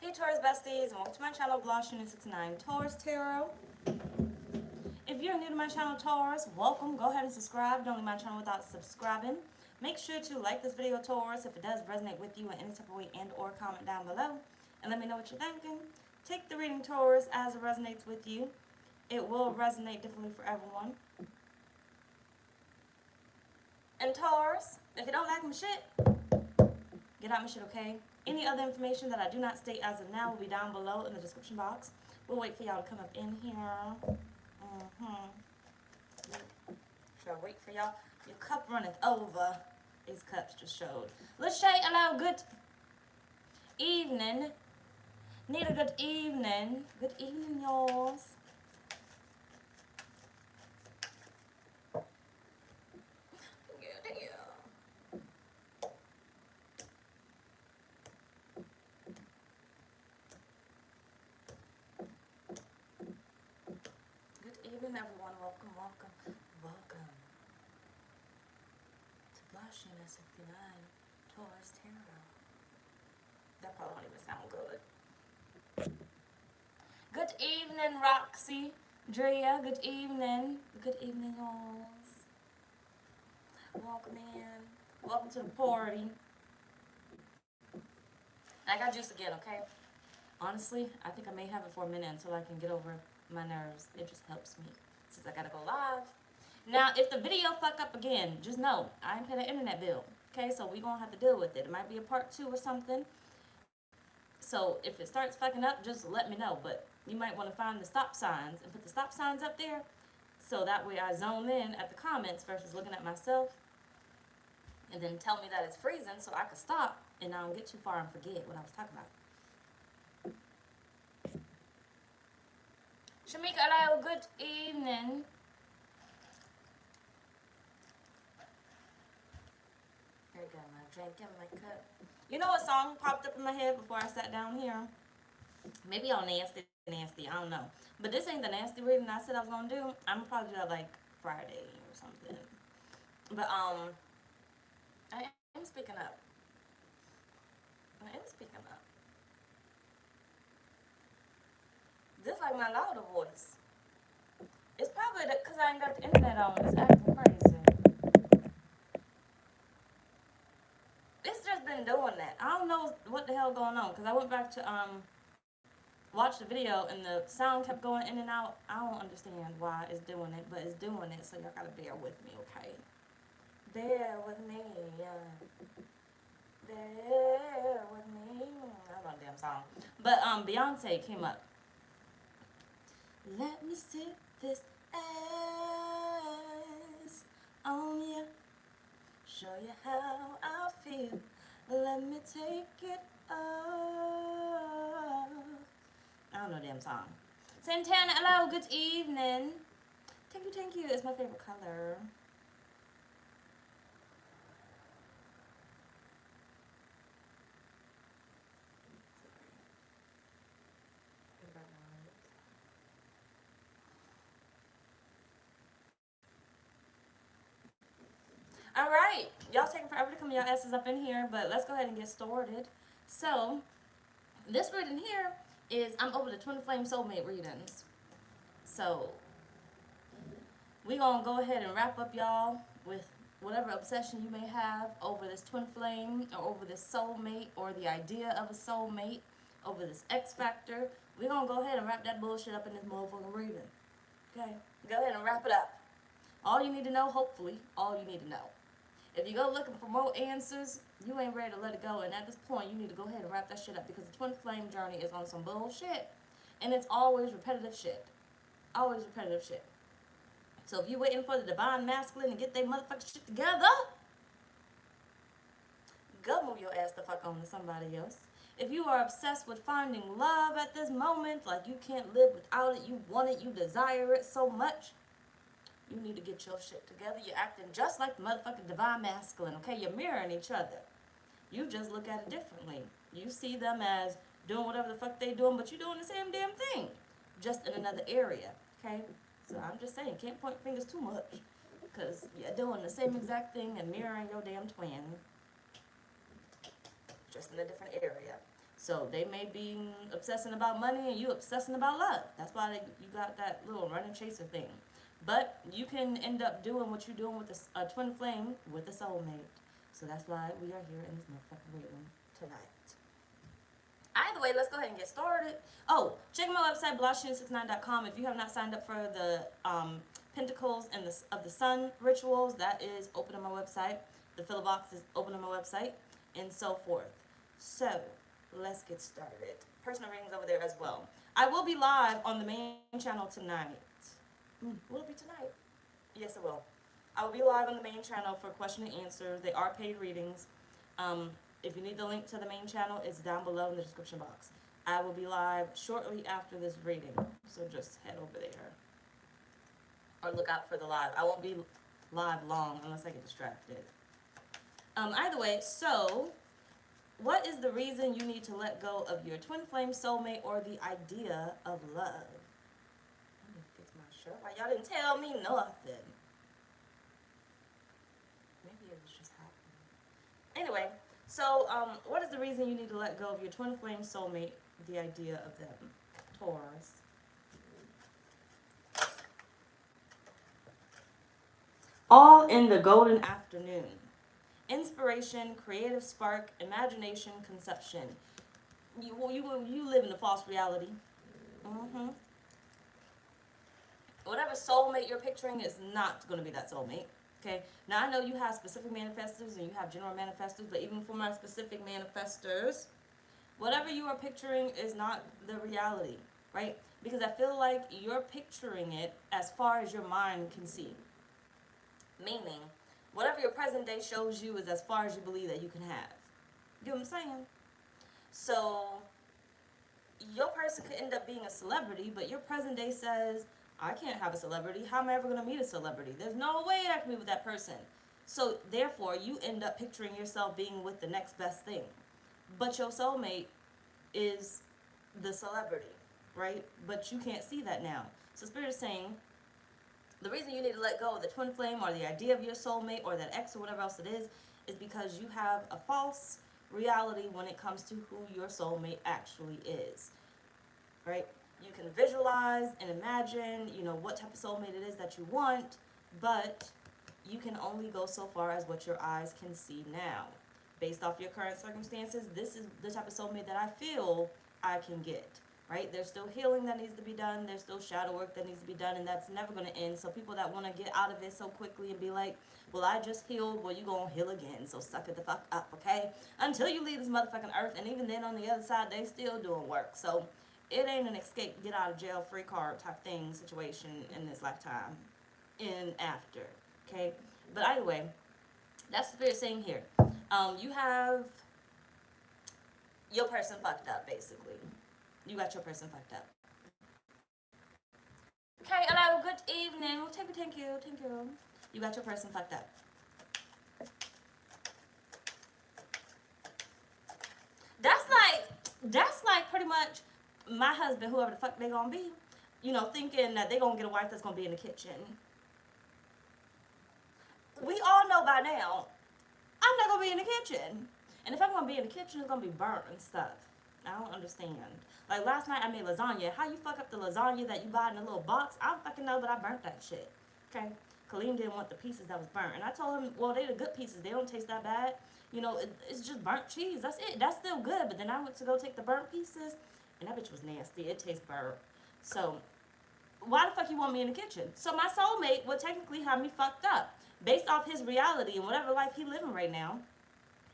Hey Taurus besties, and welcome to my channel, blahscrystalsale Taurus Tarot. If you're new to my channel, Taurus, welcome. Go ahead and subscribe. Don't leave my channel without subscribing. Make sure to like this video, Taurus, if it does resonate with you in any type of way, and or comment down below. And let me know what you're thinking. Take the reading, Taurus, as it resonates with you. It will resonate differently for everyone. And Taurus, if you don't like my shit, get out my shit, okay? Any other information that I do not state as of now will be down below in the description box. We'll wait for y'all to come up in here. Shall I wait for y'all? Your cup runneth over. These cups just showed. Let's say hello, good evening. Need a good evening. Good evening, y'all. Everyone, welcome to blahscrystalsale Taurus Tarot. That probably won't even sound good. Good evening, Roxy, Drea. Good evening, y'all. Welcome in. Welcome to the party. I got juice again, okay? Honestly, I think I may have it for a minute until I can get over my nerves. It just helps me since I gotta go live. Now, if the video fuck up again, just know I ain't paying an internet bill. Okay, so we gonna have to deal with it. It might be a part 2 or something. So if it starts fucking up, just let me know. But you might want to find the stop signs and put the stop signs up there, so that way I zone in at the comments versus looking at myself. And then tell me that it's freezing so I can stop and I don't get too far and forget what I was talking about. Shamika, hello, good evening. There you go, my drink and my cup. You know what song popped up in my head before I sat down here? Maybe all nasty, I don't know. But this ain't the nasty reading I said I was gonna do. I'm gonna probably do that like Friday or something. But I am speaking up. This like my louder voice. It's probably because I ain't got the internet on. It's acting crazy. It's just been doing that. I don't know what the hell going on because I went back to watch the video and the sound kept going in and out. I don't understand why it's doing it, but it's doing it, so y'all gotta bear with me, okay? Bear with me, bear with me. I don't know the damn song. But Beyonce came up. Let me sit this ass on you, show you how I feel. Let me take it off. I don't know the damn song. Santana, hello, good evening. Thank you. It's my favorite color. All right, y'all taking forever to come your asses up in here, but let's go ahead and get started. So, this reading here is, I'm over the Twinflame soulmate readings. So, we gonna go ahead and wrap up y'all with whatever obsession you may have over this twin flame or over this soulmate or the idea of a soulmate, over this X factor. We gonna go ahead and wrap that bullshit up in this motherfucking reading. Okay, go ahead and wrap it up. All you need to know, hopefully, all you need to know. If you go looking for more answers, you ain't ready to let it go. And at this point, you need to go ahead and wrap that shit up because the twin flame journey is on some bullshit. And it's always repetitive shit. Always repetitive shit. So if you're waiting for the divine masculine to get their motherfucking shit together, go move your ass the fuck on to somebody else. If you are obsessed with finding love at this moment, like you can't live without it, you want it, you desire it so much, you need to get your shit together. You're acting just like the motherfucking divine masculine, okay? You're mirroring each other. You just look at it differently. You see them as doing whatever the fuck they doing, but you're doing the same damn thing, just in another area, okay? So I'm just saying, can't point fingers too much, because you're doing the same exact thing and mirroring your damn twin, just in a different area. So they may be obsessing about money and you obsessing about love. That's why you got that little running chaser thing. But you can end up doing what you're doing with a twin flame with a soulmate. So that's why we are here in this motherfucking reading tonight. Either way, let's go ahead and get started. Oh, check my website, blahscrystalsale.com. If you have not signed up for the Pentacles and of the Sun rituals, that is open on my website. The filler box is open on my website, and so forth. So, let's get started. Personal readings over there as well. I will be live on the main channel tonight. Will it be tonight? Yes, it will. I will be live on the main channel for question and answer. They are paid readings. If you need the link to the main channel, it's down below in the description box. I will be live shortly after this reading, so just head over there. Or look out for the live. I won't be live long unless I get distracted. Either way, so what is the reason you need to let go of your twin flame, soulmate, or the idea of love? Let me fix my shirt. Why y'all didn't tell me nothing? Maybe it was just happening. Anyway, so what is the reason you need to let go of your twin flame, soulmate, the idea of them? Taurus. All in the golden afternoon. Inspiration, creative spark, imagination, conception. You live in a false reality. Whatever soulmate you're picturing is not going to be that soulmate. Okay. Now I know you have specific manifestors and you have general manifestors, but even for my specific manifestors, whatever you are picturing is not the reality, right? Because I feel like you're picturing it as far as your mind can see. Meaning, whatever your present day shows you is as far as you believe that you can have. You know what I'm saying? So, your person could end up being a celebrity, but your present day says, I can't have a celebrity. How am I ever going to meet a celebrity? There's no way I can be with that person. So, therefore, you end up picturing yourself being with the next best thing. But your soulmate is the celebrity, right? But you can't see that now. So, Spirit is saying, the reason you need to let go of the twin flame or the idea of your soulmate or that ex or whatever else it is because you have a false reality when it comes to who your soulmate actually is, right? You can visualize and imagine, what type of soulmate it is that you want, but you can only go so far as what your eyes can see now. Based off your current circumstances, this is the type of soulmate that I feel I can get. Right? There's still healing that needs to be done. There's still shadow work that needs to be done, and that's never going to end. So people that want to get out of it so quickly and be like, well, I just healed. Well, you're going to heal again. So suck it the fuck up, okay? Until you leave this motherfucking earth, and even then on the other side, they still doing work. So it ain't an escape, get out of jail free card type thing situation in this lifetime and after, okay? But either way, that's the Spirit saying here. You have your person fucked up, basically. You got your person fucked up. Okay, hello, good evening. Thank you. You got your person fucked up. That's like pretty much my husband, whoever the fuck they gonna be, thinking that they gonna get a wife that's gonna be in the kitchen. We all know by now, I'm not gonna be in the kitchen. And if I'm gonna be in the kitchen, it's gonna be burnt and stuff. I don't understand. Like last night I made lasagna. How you fuck up the lasagna that you buy in a little box? I don't fucking know, but I burnt that shit. Okay? Kaleem didn't want the pieces that was burnt. And I told him, well, they're the good pieces. They don't taste that bad. It's just burnt cheese. That's it. That's still good. But then I went to go take the burnt pieces, and that bitch was nasty. It tastes burnt. So, why the fuck you want me in the kitchen? So my soulmate would technically have me fucked up. Based off his reality and whatever life he living right now,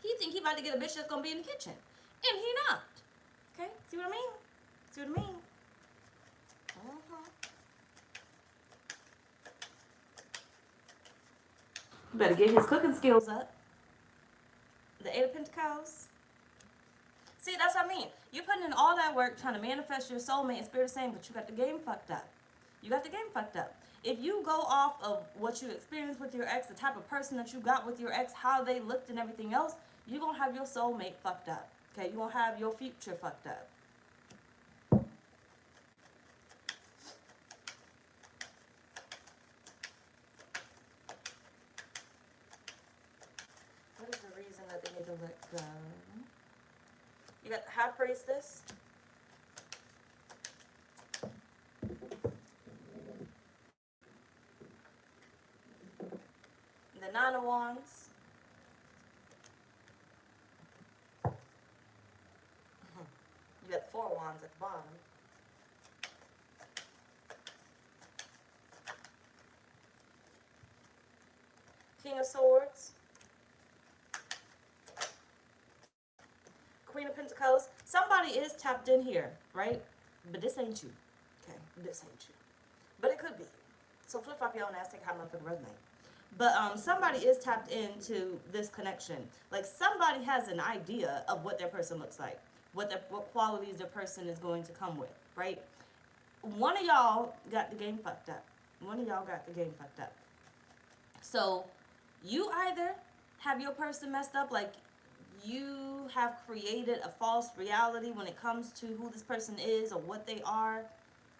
he think he about to get a bitch that's gonna be in the kitchen. And he not. Okay? See what I mean? You better get his cooking skills up. The Eight of Pentacles. See, that's what I mean. You're putting in all that work trying to manifest your soulmate and Spirit is saying, but you got the game fucked up. If you go off of what you experienced with your ex, the type of person that you got with your ex, how they looked and everything else, you're going to have your soulmate fucked up. Okay? You're going to have your future fucked up. What is the reason that they need to let go? You got the High Priestess. The Nine of Wands. You got the Four of Wands at the bottom. King of Swords. Queen of Pentacles. Somebody is tapped in here, right? But this ain't you. Okay, this ain't you. But it could be. So flip flop your own ass, take how motherfucking resonate. But somebody is tapped into this connection. Like somebody has an idea of what their person looks like, what qualities their person is going to come with, right? One of y'all got the game fucked up. One of y'all got the game fucked up. So you either have your person messed up, like you have created a false reality when it comes to who this person is or what they are,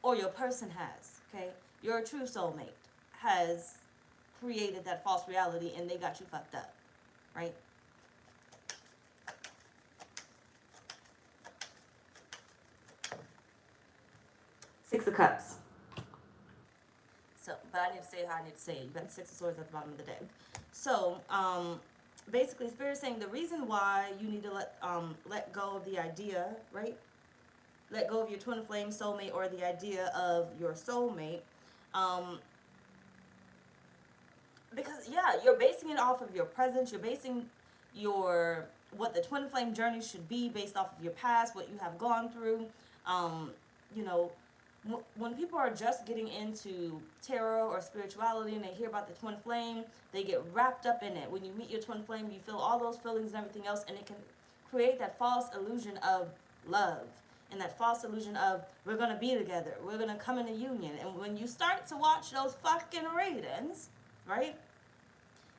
or your person has, okay? Your true soulmate has created that false reality and they got you fucked up, right? Six of Cups. So, but I need to say how I need to say it. You got the Six of Swords at the bottom of the deck. So, basically, Spirit is saying the reason why you need to let go of the idea, right? Let go of your twin flame soulmate or the idea of your soulmate. Because, yeah, you're basing it off of your present. You're basing what the twin flame journey should be based off of your past, what you have gone through. You know, when people are just getting into tarot or spirituality and they hear about the twin flame, they get wrapped up in it. When you meet your twin flame, you feel all those feelings and everything else, and it can create that false illusion of love and that false illusion of we're going to be together, we're going to come in a union. And when you start to watch those fucking readings, right,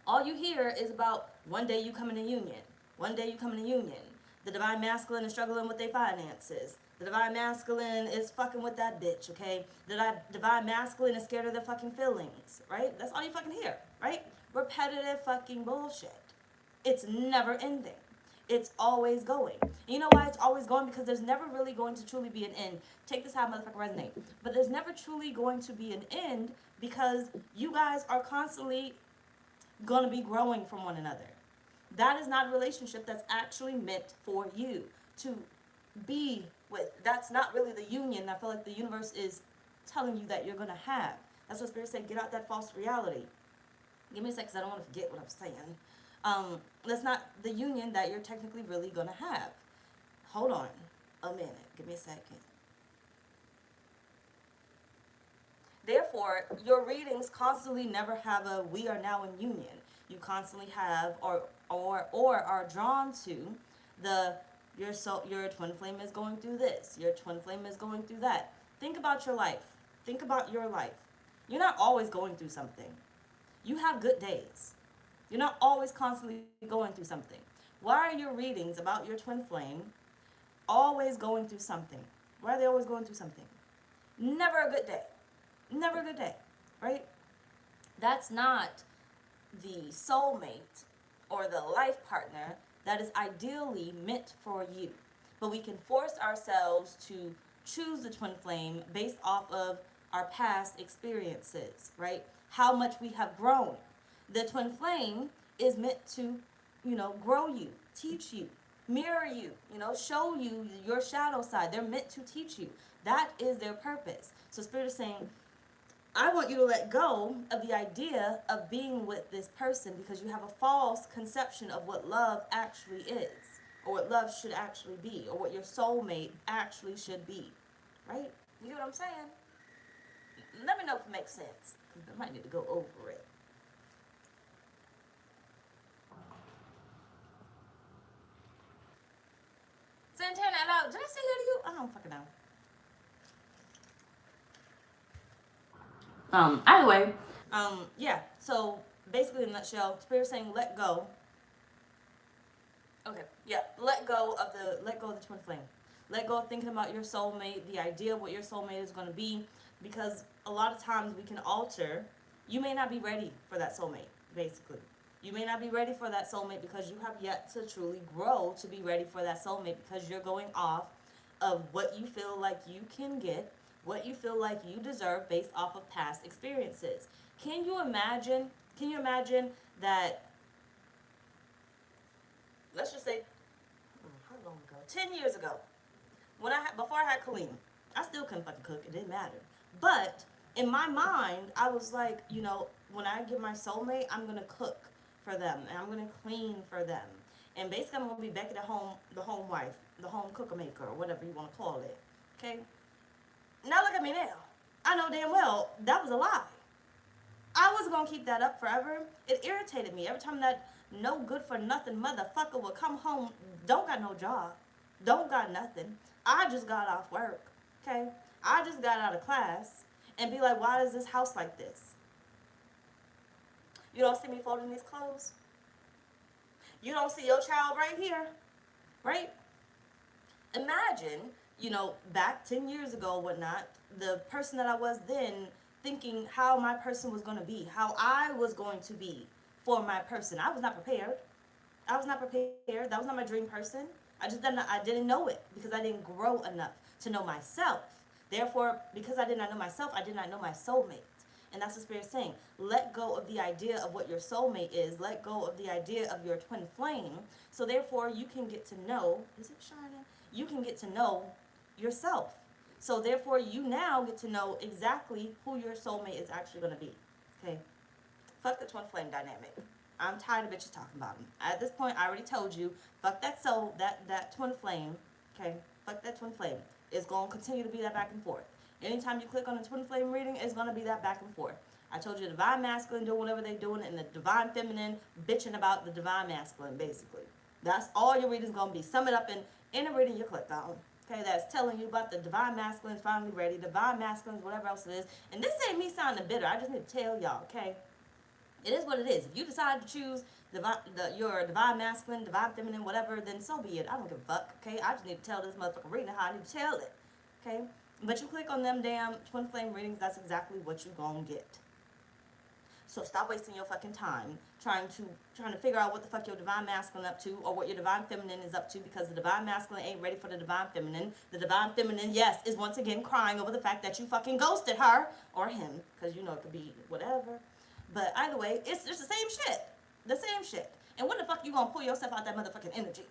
all you hear is about one day you come in a union, one day you come in a union. The divine masculine is struggling with their finances. The divine masculine is fucking with that bitch, okay? The divine masculine is scared of their fucking feelings, right? That's all you fucking hear, right? Repetitive fucking bullshit. It's never ending. It's always going. And you know why it's always going? Because there's never really going to truly be an end. Take this how motherfucker resonate. But there's never truly going to be an end because you guys are constantly going to be growing from one another. That is not a relationship that's actually meant for you to be with. That's not really the union I feel like the universe is telling you that you're going to have. That's what Spirit said, get out that false reality. Give me a second because I don't want to forget what I'm saying. That's not the union that you're technically really going to have. Hold on a minute. Give me a second. Therefore, your readings constantly never have a we are now in union. You constantly have or are drawn to your twin flame is going through this. Your twin flame is going through that. Think about your life. Think about your life. You're not always going through something. You have good days. You're not always constantly going through something. Why are your readings about your twin flame always going through something? Why are they always going through something? Never a good day. Never a good day, right? That's not the soulmate or the life partner that is ideally meant for you. But we can force ourselves to choose the twin flame based off of our past experiences, right? How much we have grown. The twin flame is meant to, grow you, teach you, mirror you, show you your shadow side. They're meant to teach you. That is their purpose. So Spirit is saying, I want you to let go of the idea of being with this person because you have a false conception of what love actually is, or what love should actually be, or what your soulmate actually should be, right? You know what I'm saying? Let me know if it makes sense. I might need to go over it. Santana out loud. Did I say that to you? I don't fucking know. Either way, yeah, so basically in a nutshell, Spirit saying let go. Okay, yeah, let go of the twin flame. Let go of thinking about your soulmate, the idea of what your soulmate is going to be, because a lot of times we can alter. You may not be ready for that soulmate, basically. You may not be ready for that soulmate because you have yet to truly grow to be ready for that soulmate, because you're going off of what you feel like you can get, what you feel like you deserve based off of past experiences. Can you imagine? Can you imagine that, let's just say, how long ago? 10 years ago, when before I had Kaleem, I still couldn't fucking cook. It didn't matter. But in my mind, I was like, you know, when I get my soulmate, I'm gonna cook for them and I'm gonna clean for them. And basically, I'm gonna be Becky the home wife, the home cooker maker, or whatever you want to call it. Okay. Now look at me now. I know damn well that was a lie. I wasn't gonna keep that up forever. It irritated me every time that no good for nothing motherfucker would come home, don't got no job, don't got nothing. I just got off work, okay? I just got out of class, and be like, why is this house like this? You don't see me folding these clothes? You don't see your child right here, right? Imagine, you know, back 10 years ago, whatnot, the person that I was then, thinking how my person was going to be, how I was going to be for my person. I was not prepared. I was not prepared. That was not my dream person. I didn't know it because I didn't grow enough to know myself. Therefore, because I did not know myself, I did not know my soulmate. And that's what Spirit's saying. Let go of the idea of what your soulmate is. Let go of the idea of your twin flame. So therefore, you can get to know, is it shining? You can get to know yourself. So therefore, you now get to know exactly who your soulmate is actually going to be. Okay? Fuck the twin flame dynamic. I'm tired of bitches talking about them. At this point, I already told you, fuck that soul, that twin flame. Okay? Fuck that twin flame. It's going to continue to be that back and forth. Anytime you click on a twin flame reading, it's going to be that back and forth. I told you the divine masculine doing whatever they're doing, and the divine feminine bitching about the divine masculine, basically. That's all your reading's going to be. Sum it up in a reading you clicked on. Okay, that's telling you about the divine masculine is finally ready, divine masculine, whatever else it is. And this ain't me sounding bitter. I just need to tell y'all, okay? It is what it is. If you decide to choose your divine masculine, divine feminine, whatever, then so be it. I don't give a fuck, okay? I just need to tell this motherfucker reading how I need to tell it, okay? But you click on them damn twin flame readings, that's exactly what you gonna get. So stop wasting your fucking time trying to figure out what the fuck your divine masculine up to, or what your divine feminine is up to, because the divine masculine ain't ready for the divine feminine. The divine feminine, yes, is once again crying over the fact that you fucking ghosted her or him, because you know it could be whatever. But either way, it's just the same shit. The same shit. And when the fuck you gonna pull yourself out that motherfucking energy?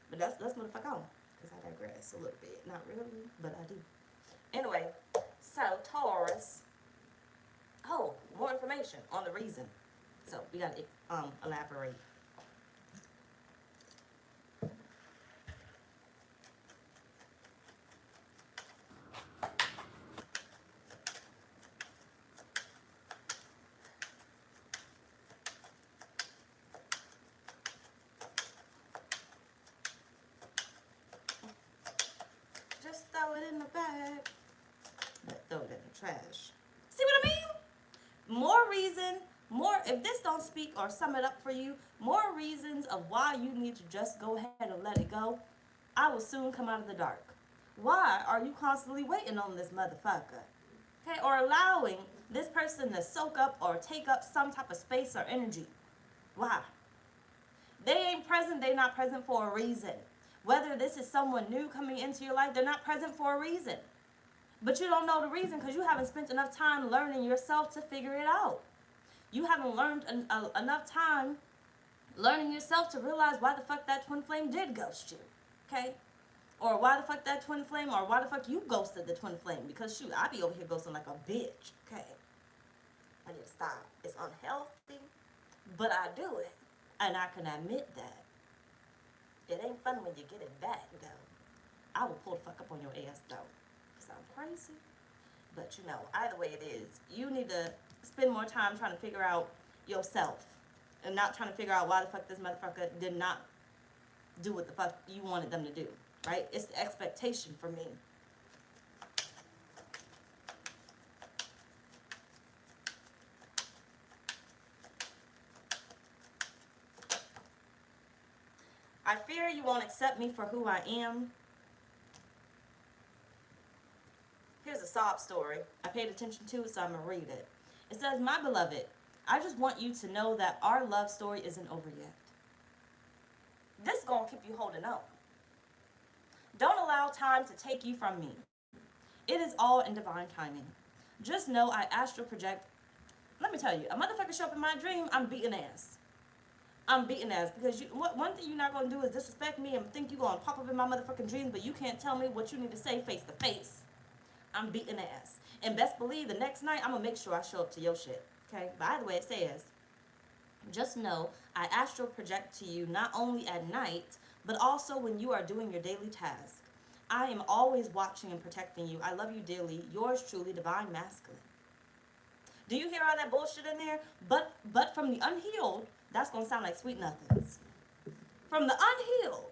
But let's motherfuck on, because I digress a little bit. Not really, but I do. Anyway, so Taurus. Oh, more information on the reason. So we gotta elaborate. Just throw it in the bag. Throw it in the trash. See what I mean? More reason, if this don't speak or sum it up for you, more reasons of why you need to just go ahead and let it go. I will soon come out of the dark. Why are you constantly waiting on this motherfucker? Okay, or allowing this person to soak up or take up some type of space or energy? Why? They ain't present, they're not present for a reason. Whether this is someone new coming into your life, they're not present for a reason. But you don't know the reason because you haven't spent enough time learning yourself to figure it out. You haven't learned enough time learning yourself to realize why the fuck that twin flame did ghost you. Okay? Or why the fuck that twin flame, or why the fuck you ghosted the twin flame. Because shoot, I be over here ghosting like a bitch. Okay? I need to stop. It's unhealthy, but I do it. And I can admit that. It ain't fun when you get it back, though. I will pull the fuck up on your ass, though. Sound crazy, but you know, either way it is, you need to spend more time trying to figure out yourself and not trying to figure out why the fuck this motherfucker did not do what the fuck you wanted them to do, right? It's the expectation for me. I fear you won't accept me for who I am. Here's a sob story. I paid attention to it, so I'm going to read it. It says, my beloved, I just want you to know that our love story isn't over yet. This is going to keep you holding on. Don't allow time to take you from me. It is all in divine timing. Just know I astral project. Let me tell you, a motherfucker show up in my dream, I'm beating ass. I'm beating ass because one thing you're not going to do is disrespect me and think you're going to pop up in my motherfucking dreams, but you can't tell me what you need to say face to face. I'm beating ass. And best believe the next night, I'm going to make sure I show up to your shit. Okay? By the way, it says, just know I astral project to you not only at night, but also when you are doing your daily task. I am always watching and protecting you. I love you dearly. Yours truly, Divine Masculine. Do you hear all that bullshit in there? But from the unhealed, that's going to sound like sweet nothings. From the unhealed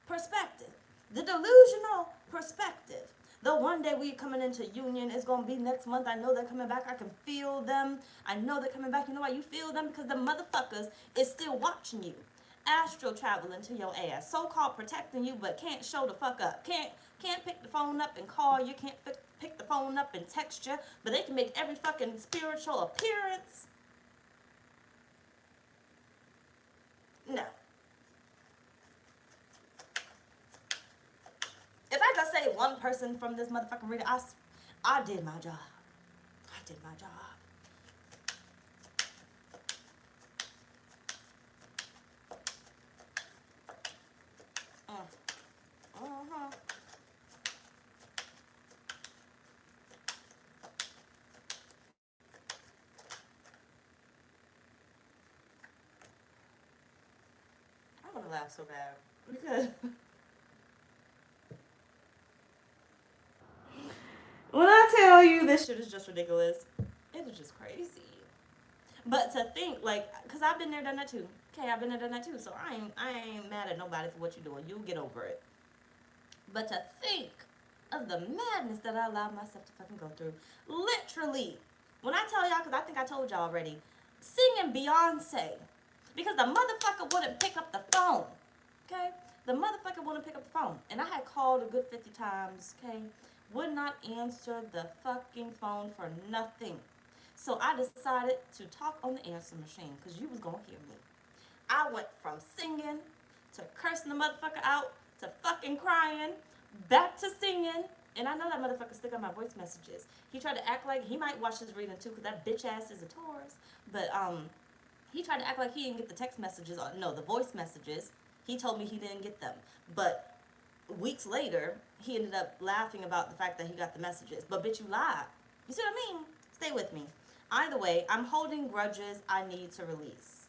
perspective, the delusional perspective, the one day we coming into union is going to be next month. I know they're coming back. I can feel them. I know they're coming back. You know why you feel them? Because the motherfuckers is still watching you. Astral traveling to your ass. So-called protecting you, but can't show the fuck up. Can't pick the phone up and call you. Can't pick the phone up and text you. But they can make every fucking spiritual appearance. No. If I could say one person from this motherfucking reader, I did my job. I did my job. I want to laugh so bad because when I tell you this shit is just ridiculous, it is just crazy. But to think, like, because I've been there, done that too. Okay, I've been there, done that too. So I ain't mad at nobody for what you're doing. You'll get over it. But to think of the madness that I allowed myself to fucking go through. Literally. When I tell y'all, because I think I told y'all already, singing Beyonce. Because the motherfucker wouldn't pick up the phone. Okay? The motherfucker wouldn't pick up the phone. And I had called a good 50 times, okay? Would not answer the fucking phone for nothing. So I decided to talk on the answer machine because you was going to hear me. I went from singing to cursing the motherfucker out to fucking crying, back to singing. And I know that motherfucker stick on my voice messages. He tried to act like he might watch this reading too because that bitch ass is a Taurus. But he tried to act like he didn't get the text messages. Or, no, the voice messages. He told me he didn't get them. But weeks later, he ended up laughing about the fact that he got the messages. But bitch, you lied. You see what I mean? Stay with me. Either way, I'm holding grudges I need to release.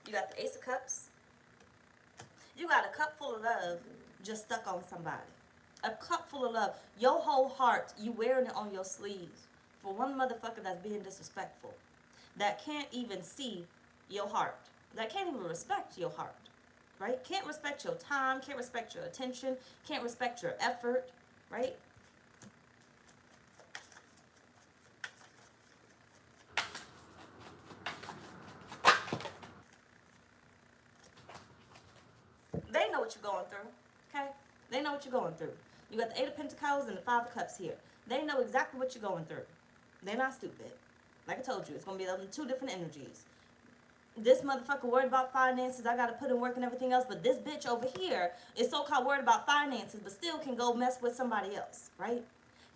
You got the Ace of Cups. You got a cup full of love just stuck on somebody. A cup full of love. Your whole heart, you wearing it on your sleeves for one motherfucker that's being disrespectful. That can't even see your heart. That can't even respect your heart. Right? Can't respect your time. Can't respect your attention. Can't respect your effort. Right? They know what you're going through. Okay? They know what you're going through. You got the 8 of Pentacles and the 5 of Cups here. They know exactly what you're going through. They're not stupid. Like I told you, it's going to be 2 different energies. This motherfucker worried about finances. I got to put in work and everything else. But this bitch over here is so-called worried about finances, but still can go mess with somebody else, right?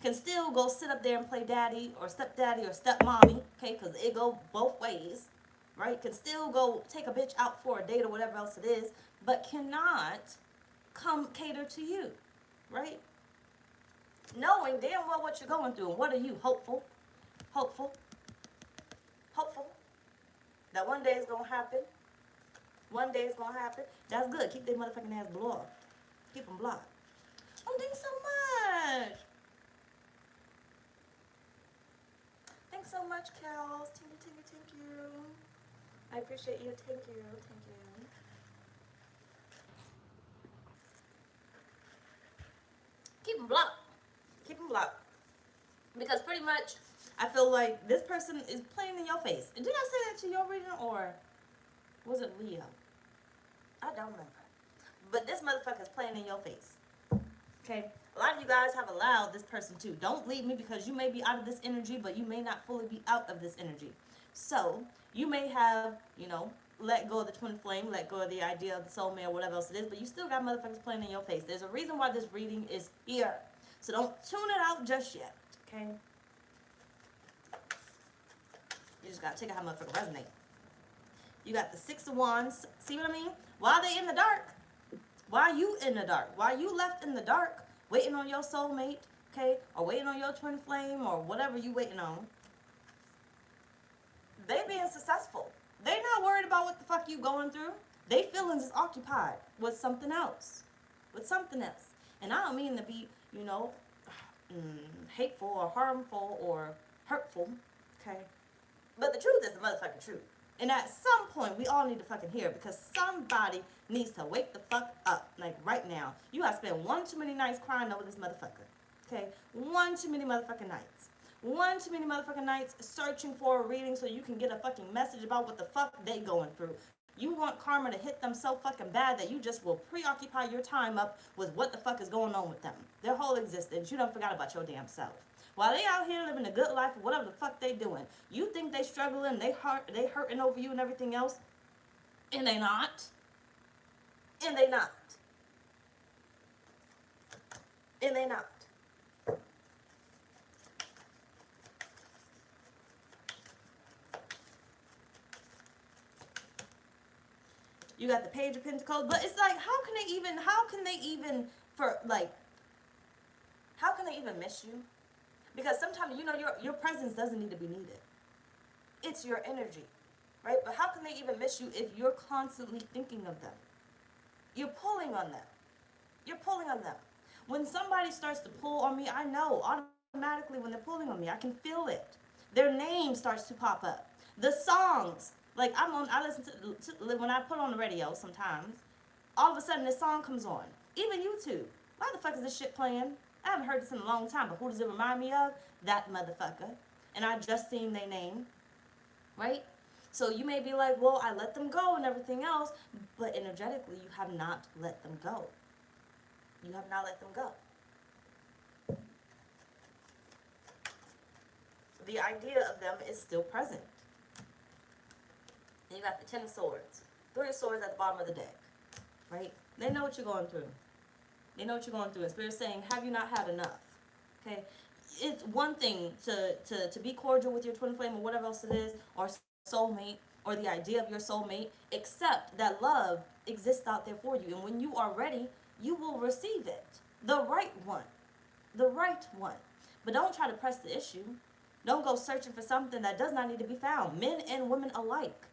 Can still go sit up there and play daddy or stepdaddy or stepmommy, okay? Because it go both ways, right? Can still go take a bitch out for a date or whatever else it is, but cannot come cater to you, right? Knowing damn well what you're going through. And what are you? Hopeful? Hopeful? Hopeful? That one day it's going to happen. One day it's going to happen. That's good. Keep their motherfucking ass blocked. Keep them blocked. Oh, thanks so much. Thanks so much, Kels. Thank you. I appreciate you. Thank you. Keep them blocked. Keep them blocked. Because pretty much, I feel like this person is playing in your face. Did I say that to your reading or was it Leo? I don't remember. But this motherfucker is playing in your face. Okay? A lot of you guys have allowed this person to. Don't leave me, because you may be out of this energy, but you may not fully be out of this energy. So you may have, you know, let go of the twin flame, let go of the idea of the soulmate or whatever else it is, but you still got motherfuckers playing in your face. There's a reason why this reading is here. So don't tune it out just yet, okay? You just gotta take out how motherfucker resonate. You got the Six of Wands. See what I mean? While they in the dark, while you in the dark, while you left in the dark, waiting on your soulmate, okay, or waiting on your twin flame or whatever you waiting on, they being successful. They not worried about what the fuck you going through. They feelings is occupied with something else. With something else. And I don't mean to be, you know, hateful or harmful or hurtful, okay? But the truth is the motherfucking truth. And at some point, we all need to fucking hear it, because somebody needs to wake the fuck up. Like right now. You have spent one too many nights crying over this motherfucker. Okay? One too many motherfucking nights. One too many motherfucking nights searching for a reading so you can get a fucking message about what the fuck they going through. You want karma to hit them so fucking bad that you just will preoccupy your time up with what the fuck is going on with them. Their whole existence. You done forgot about your damn self. While they out here living a good life, whatever the fuck they doing, you think they struggling, they hurting over you and everything else, and they not. And they not. And they not. You got the Page of Pentacles, but it's like, how can they even miss you? Because sometimes, you know, your presence doesn't need to be needed. It's your energy, right? But how can they even miss you if you're constantly thinking of them? You're pulling on them. You're pulling on them. When somebody starts to pull on me, I know automatically when they're pulling on me, I can feel it. Their name starts to pop up. The songs, like I listen to when I put on the radio sometimes, all of a sudden this song comes on. Even YouTube. Why the fuck is this shit playing? I haven't heard this in a long time, but who does it remind me of? That motherfucker. And I just seen their name, right? So you may be like, well, I let them go and everything else, but energetically, you have not let them go. You have not let them go. The idea of them is still present. And you got the Ten of Swords. Three of Swords at the bottom of the deck, right? They know what you're going through. They know what you're going through. And Spirit's saying, have you not had enough? Okay? It's one thing to be cordial with your twin flame or whatever else it is, or soulmate, or the idea of your soulmate, except that love exists out there for you. And when you are ready, you will receive it. The right one. The right one. But don't try to press the issue. Don't go searching for something that does not need to be found. Men and women alike.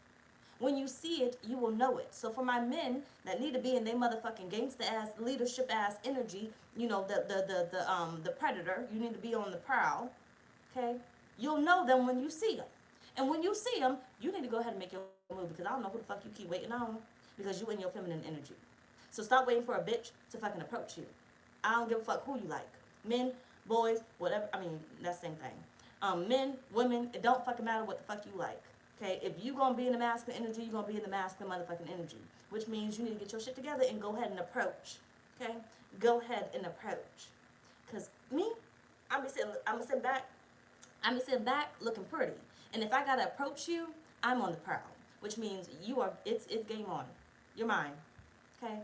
When you see it, you will know it. So for my men that need to be in their motherfucking gangsta ass, leadership ass energy, you know, the predator, you need to be on the prowl. Okay? You'll know them when you see them. And when you see them, you need to go ahead and make your move, because I don't know who the fuck you keep waiting on, because you in your feminine energy. So stop waiting for a bitch to fucking approach you. I don't give a fuck who you like. Men, boys, whatever. I mean, that's the same thing. Men, women, it don't fucking matter what the fuck you like. Okay, if you gonna be in the masculine energy, you're gonna be in the masculine motherfucking energy. Which means you need to get your shit together and go ahead and approach. Okay? Go ahead and approach. Cause me, I'm sitting back looking pretty. And if I gotta approach you, I'm on the prowl. Which means it's game on. You're mine. Okay?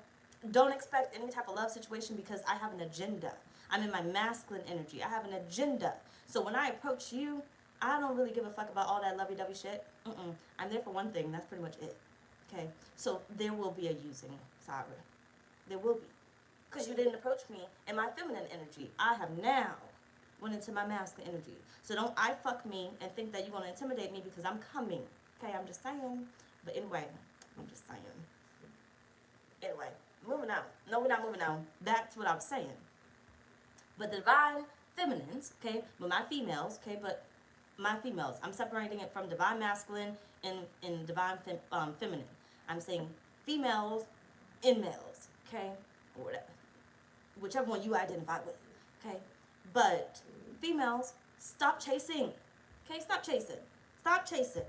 Don't expect any type of love situation, because I have an agenda. I'm in my masculine energy. I have an agenda. So when I approach you, I don't really give a fuck about all that lovey-dovey shit. I'm there for one thing. That's pretty much it. Okay? So there will be a using, sorry. There will be. Because you didn't approach me in my feminine energy. I have now went into my masculine energy. So don't I fuck me and think that you're going to intimidate me because I'm coming. Okay? I'm just saying. But anyway, I'm just saying. Anyway, moving on. No, we're not moving on. Back to what I was saying. But the divine feminines, okay, but my females, okay, but my females, I'm separating it from divine masculine and divine feminine. I'm saying females in males, okay, or whatever, whichever one you identify with, okay. But females, stop chasing, okay. Stop chasing. Stop chasing.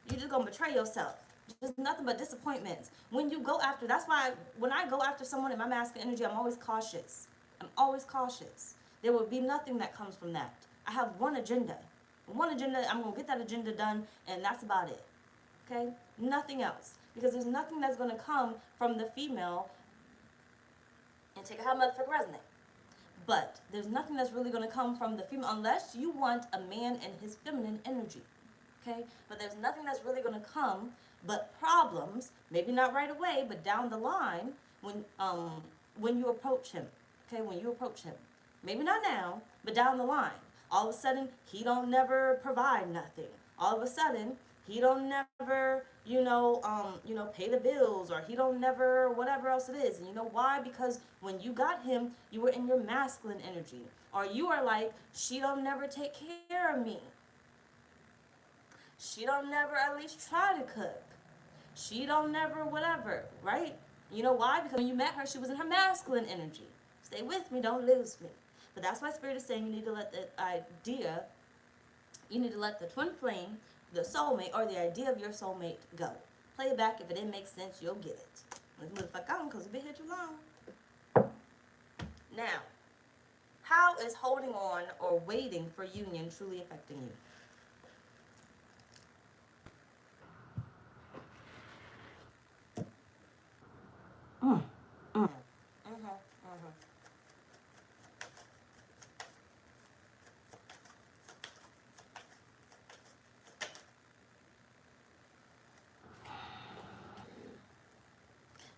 You're just gonna betray yourself. Just nothing but disappointments. When you go after, that's why when I go after someone in my masculine energy, I'm always cautious. I'm always cautious. There will be nothing that comes from that. I have one agenda. One agenda, I'm going to get that agenda done, and that's about it. Okay? Nothing else. Because there's nothing that's going to come from the female, and take a hot motherfucker resonate. But there's nothing that's really going to come from the female unless you want a man and his feminine energy. Okay? But there's nothing that's really going to come but problems, maybe not right away, but down the line when you approach him. Okay? When you approach him. Maybe not now, but down the line. All of a sudden, he don't never provide nothing. All of a sudden, he don't never, pay the bills, or he don't never whatever else it is. And you know why? Because when you got him, you were in your masculine energy. Or you are like, she don't never take care of me. She don't never at least try to cook. She don't never whatever, right? You know why? Because when you met her, she was in her masculine energy. Stay with me, don't lose me. But that's why Spirit is saying you need to let the twin flame, the soulmate, or the idea of your soulmate go. Play it back. If it didn't make sense, you'll get it. Let's move the fuck on, because we've been here too long. Now, how is holding on or waiting for union truly affecting you?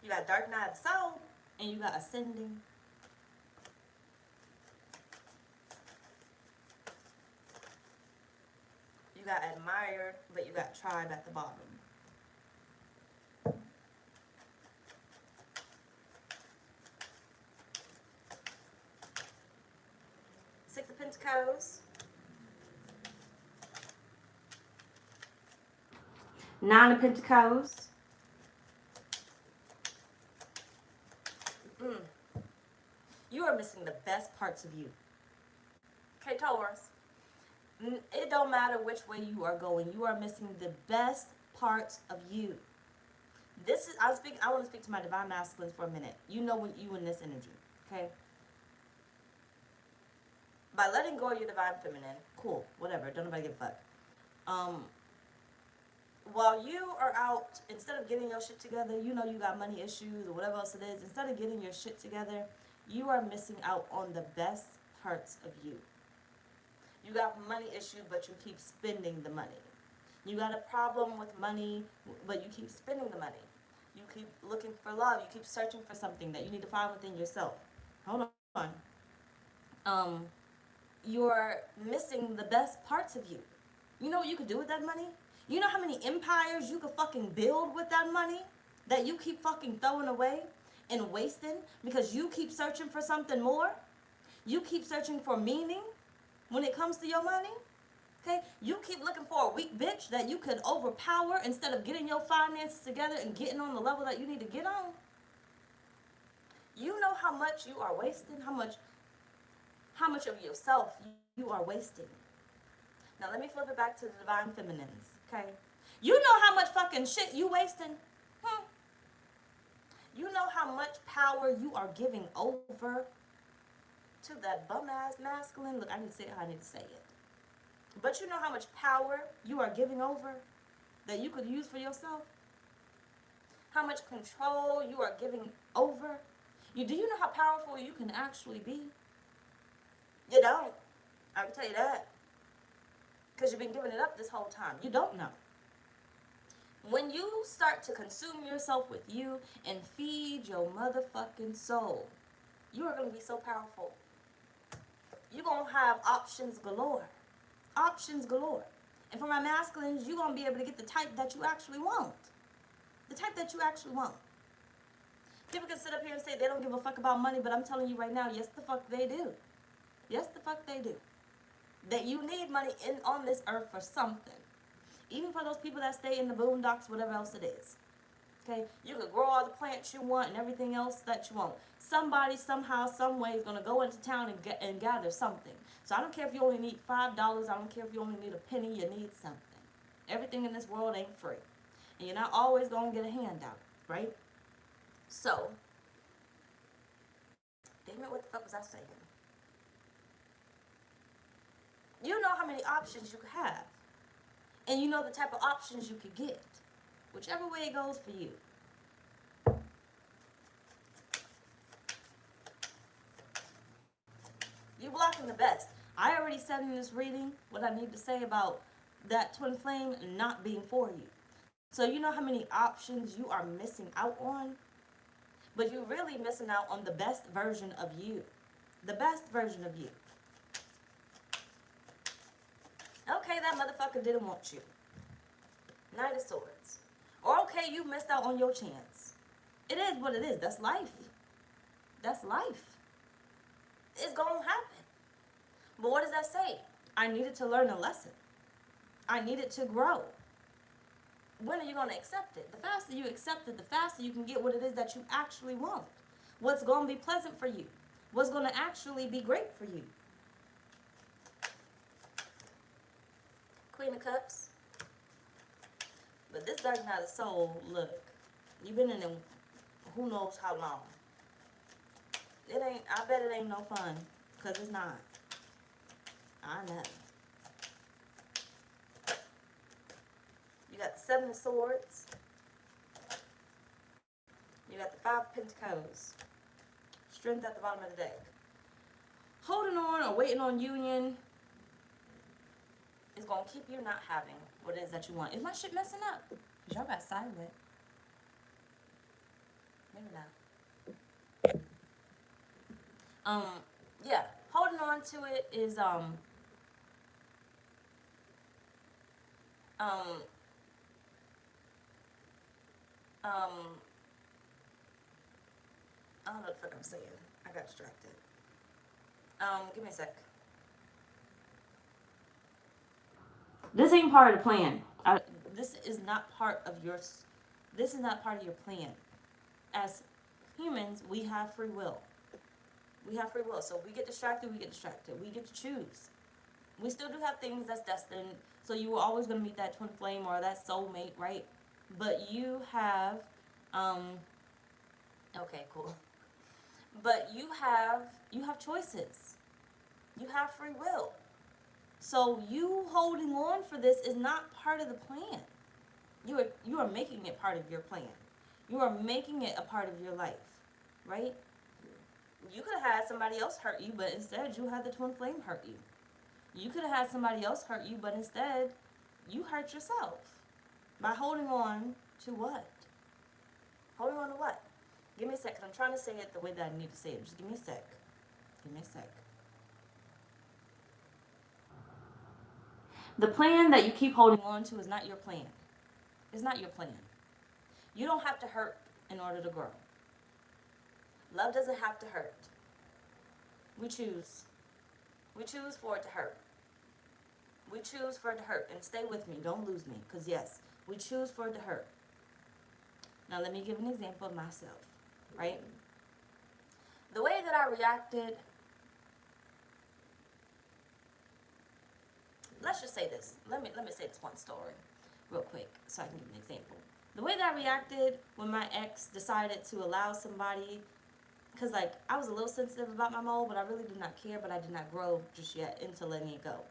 You got dark night of the soul, and you got ascending. You got admired, but you got tribe at the bottom. Six of Pentacles. Nine of Pentacles. You are missing the best parts of you. Okay, Taurus. It don't matter which way you are going. You are missing the best parts of you. I want to speak to my divine masculines for a minute. You know when you in this energy, okay? By letting go of your divine feminine, cool, whatever. Don't nobody give a fuck. While you are out, instead of getting your shit together, you got money issues or whatever else it is. Instead of getting your shit together, you are missing out on the best parts of you. You got money issues, but you keep spending the money. You got a problem with money, but you keep spending the money. You keep looking for love. You keep searching for something that you need to find within yourself. Hold on. You're missing the best parts of you. You know what you could do with that money? You know how many empires you could fucking build with that money that you keep fucking throwing away and wasting because you keep searching for something more? You keep searching for meaning when it comes to your money? Okay? You keep looking for a weak bitch that you could overpower instead of getting your finances together and getting on the level that you need to get on? You know how much you are wasting? How much of yourself you are wasting? Now let me flip it back to the divine feminines, okay? You know how much fucking shit you wasting? You know how much power you are giving over to that bum-ass masculine? Look, I need to say it how I need to say it. But you know how much power you are giving over that you could use for yourself? How much control you are giving over? Do you know how powerful you can actually be? You don't. I can tell you that. Because you've been giving it up this whole time. You don't know. When you start to consume yourself with you and feed your motherfucking soul, you are going to be so powerful. You're going to have options galore. Options galore. And for my masculines, you're going to be able to get the type that you actually want. The type that you actually want. People can sit up here and say they don't give a fuck about money, but I'm telling you right now, yes the fuck they do. Yes the fuck they do. That you need money on this earth for something. Even for those people that stay in the boondocks, whatever else it is. Okay? You could grow all the plants you want and everything else that you want. Somebody, somehow, some way is going to go into town and gather something. So I don't care if you only need $5. I don't care if you only need a penny. You need something. Everything in this world ain't free. And you're not always going to get a handout. Right? So, damn, Damn it, what the fuck was I saying? You know how many options you could have. And you know the type of options you could get. Whichever way it goes for you. You're blocking the best. I already said in this reading what I need to say about that twin flame not being for you. So you know how many options you are missing out on? But you're really missing out on the best version of you. The best version of you. Okay, that motherfucker didn't want you. Knight of Swords. Or okay, you missed out on your chance. It is what it is. That's life. That's life. It's gonna happen. But what does that say? I needed to learn a lesson. I needed to grow. When are you going to accept it? The faster you accept it, the faster you can get what it is that you actually want. What's going to be pleasant for you. What's going to actually be great for you. Queen of Cups. But this Dark Night of Soul, look, you've been in them who knows how long. It ain't, I bet it ain't no fun. Because it's not. I know. You got the Seven of Swords. You got the Five of Pentacles. Strength at the bottom of the deck. Holding on or waiting on union is going to keep you not having what it is that you want. Is my shit messing up? Because y'all got silent. Maybe not. Yeah. Holding on to it is, I don't know what the fuck I'm saying. I got distracted. Give me a sec. This ain't part of the plan. This is not part of your. This is not part of your plan. As humans, we have free will. We have free will. So if we get distracted, we get distracted. We get to choose. We still do have things that's destined. So you are always going to meet that twin flame or that soulmate, right? But you have, okay, cool. But you have choices. You have free will. So you holding on for this is not part of the plan. You are making it part of your plan. You are making it a part of your life, right? You could have had somebody else hurt you, but instead you had the twin flame hurt you. You could have had somebody else hurt you, but instead you hurt yourself. By holding on to what? Holding on to what? Give me a sec, 'cause I'm trying to say it the way that I need to say it. Just give me a sec. Give me a sec. The plan that you keep holding on to is not your plan. It's not your plan. You don't have to hurt in order to grow. Love doesn't have to hurt. We choose. We choose for it to hurt. We choose for it to hurt. And stay with me. Don't lose me. Because yes, we choose for it to hurt. Now let me give an example of myself. Right? The way that I reacted. Let's just say this. Let me say this one story real quick so I can give an example. The way that I reacted when my ex decided to allow somebody, because like I was a little sensitive about my mole, but I really did not care, but I did not grow just yet into letting it go.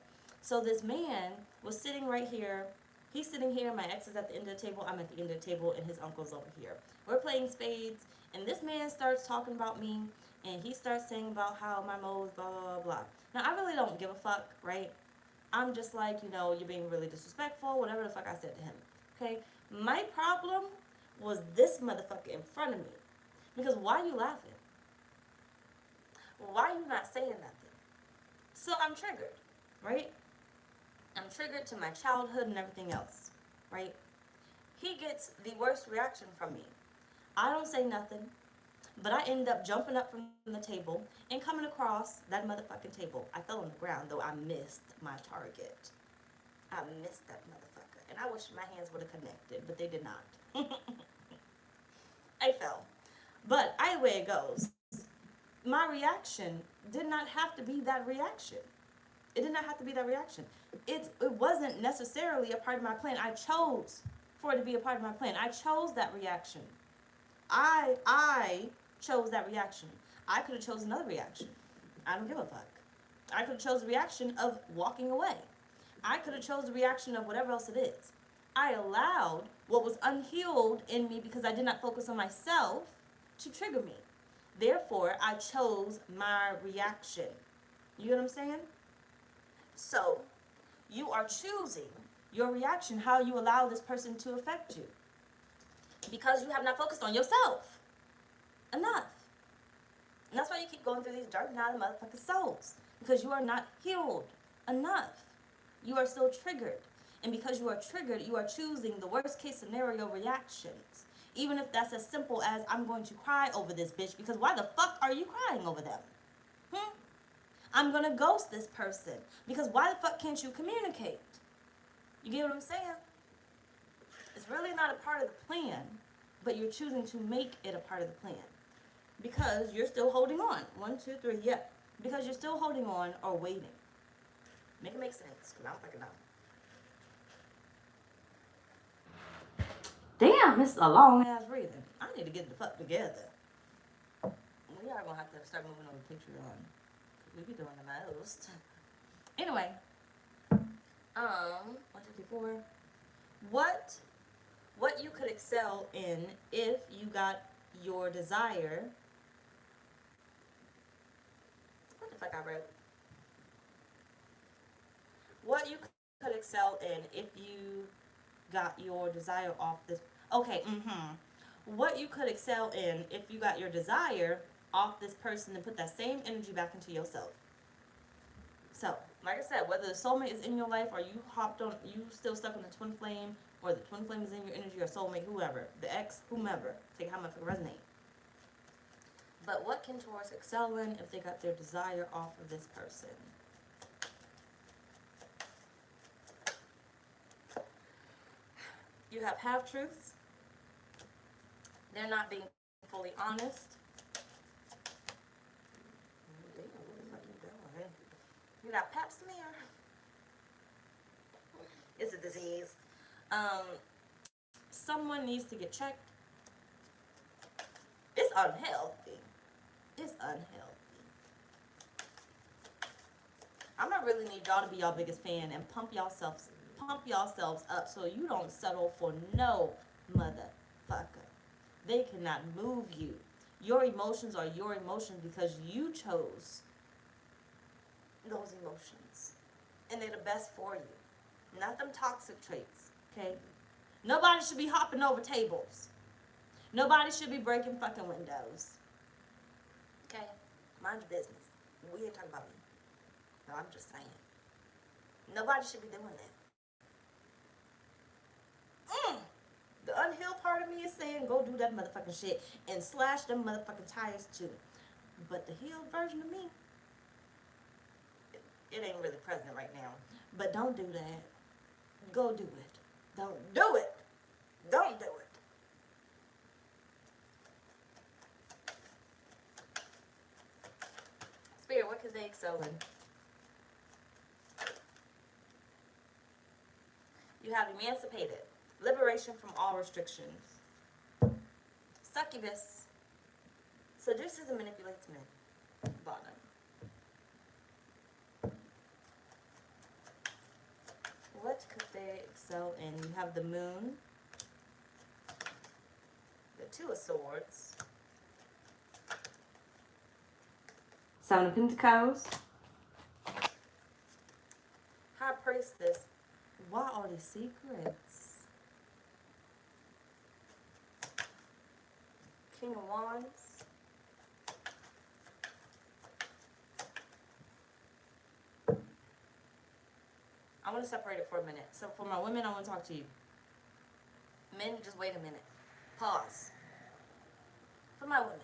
So this man was sitting right here. He's sitting here. My ex is at the end of the table. I'm at the end of the table, and his uncle's over here. We're playing spades, and this man starts talking about me, and he starts saying about how my moles, blah, blah, blah, blah. Now, I really don't give a fuck, right? I'm just like, you know, you're being really disrespectful, whatever the fuck I said to him, okay? My problem was this motherfucker in front of me. Because why are you laughing? Why are you not saying nothing? So I'm triggered, right? I'm triggered to my childhood and everything else, right? He gets the worst reaction from me. I don't say nothing, but I end up jumping up from the table and coming across that motherfucking table. I fell on the ground, though I missed my target. I missed that motherfucker. And I wish my hands would have connected, but they did not. I fell. But either way it goes, my reaction did not have to be that reaction. It did not have to be that reaction. It wasn't necessarily a part of my plan. I chose for it to be a part of my plan. I chose that reaction. I chose that reaction. I could have chosen another reaction. I don't give a fuck. I could have chose the reaction of walking away. I could have chose the reaction of whatever else it is. I allowed what was unhealed in me because I did not focus on myself to trigger me. Therefore, I chose my reaction. You know what I'm saying? So, you are choosing your reaction, how you allow this person to affect you. Because you have not focused on yourself enough. And that's why you keep going through these dark night of motherfucking souls. Because you are not healed enough. You are still triggered. And because you are triggered, you are choosing the worst case scenario reactions. Even if that's as simple as, I'm going to cry over this bitch, because why the fuck are you crying over them? I'm going to ghost this person, because why the fuck can't you communicate? You get what I'm saying? It's really not a part of the plan, but you're choosing to make it a part of the plan. Because you're still holding on. 1, 2, 3, yeah. Because you're still holding on or waiting. Make it make sense, because I don't fucking know. Damn, this is a long ass reading. I need to get the fuck together. We are gonna have to start moving on to Patreon. We be doing the most. Anyway, 1, 2, 3, 4. What you could excel in if you got your desire. What the fuck I wrote? What you could excel in if you got your desire off this. Okay, What you could excel in if you got your desire off this person and put that same energy back into yourself. So, like I said, whether the soulmate is in your life or you still stuck on the twin flame, or the twin flame is in your energy, or soulmate, whoever, the ex, whomever, take how much it resonate. But what can Taurus excel in if they got their desire off of this person? You have half-truths. They're not being fully honest. What the fuck you doing? You got pap smear. It's a disease. Someone needs to get checked. It's unhealthy. It's unhealthy. I'm gonna really need y'all to be y'all biggest fan and pump yourselves up so you don't settle for no motherfucker. They cannot move you. Your emotions are your emotions because you chose those emotions. And they're the best for you. Not them toxic traits, okay? Nobody should be hopping over tables. Nobody should be breaking fucking windows. Okay? Mind your business. We ain't talking about me. No, I'm just saying. Nobody should be doing that. The unhealed part of me is saying, go do that motherfucking shit and slash them motherfucking tires too. But the healed version of me, it ain't really present right now. But don't do that. Go do it. Don't do it. Don't do it. Spirit, what could they excel in? You have emancipated. Liberation from all restrictions. Succubus. Seduces and manipulates men. Bottom. What could they excel in? You have the moon. The 2 of Swords. 7 of Pentacles. High Priestess. Why all these secrets? King of Wands. I want to separate it for a minute. So for my women, I want to talk to you. Men, just wait a minute. Pause. For my women,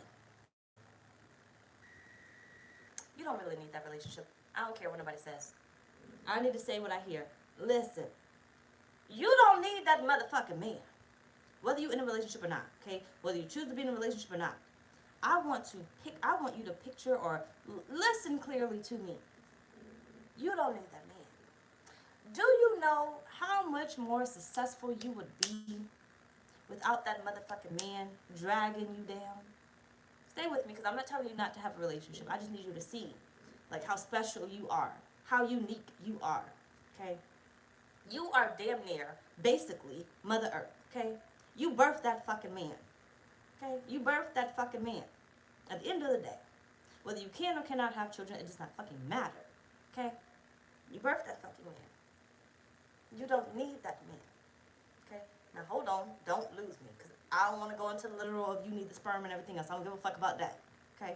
you don't really need that relationship. I don't care what nobody says. I need to say what I hear. Listen, you don't need that motherfucking man. Whether you're in a relationship or not, okay? Whether you choose to be in a relationship or not. I want you to picture or listen clearly to me. You don't need that man. Do you know how much more successful you would be without that motherfucking man dragging you down? Stay with me, because I'm not telling you not to have a relationship. I just need you to see, like, how special you are, how unique you are, okay? You are damn near, basically, Mother Earth, okay? You birthed that fucking man, okay? You birthed that fucking man. At the end of the day, whether you can or cannot have children, it does not fucking matter, okay? You birthed that fucking man. You don't need that man, okay? Now, hold on. Don't lose me, because I don't want to go into the literal of you need the sperm and everything else. I don't give a fuck about that, okay?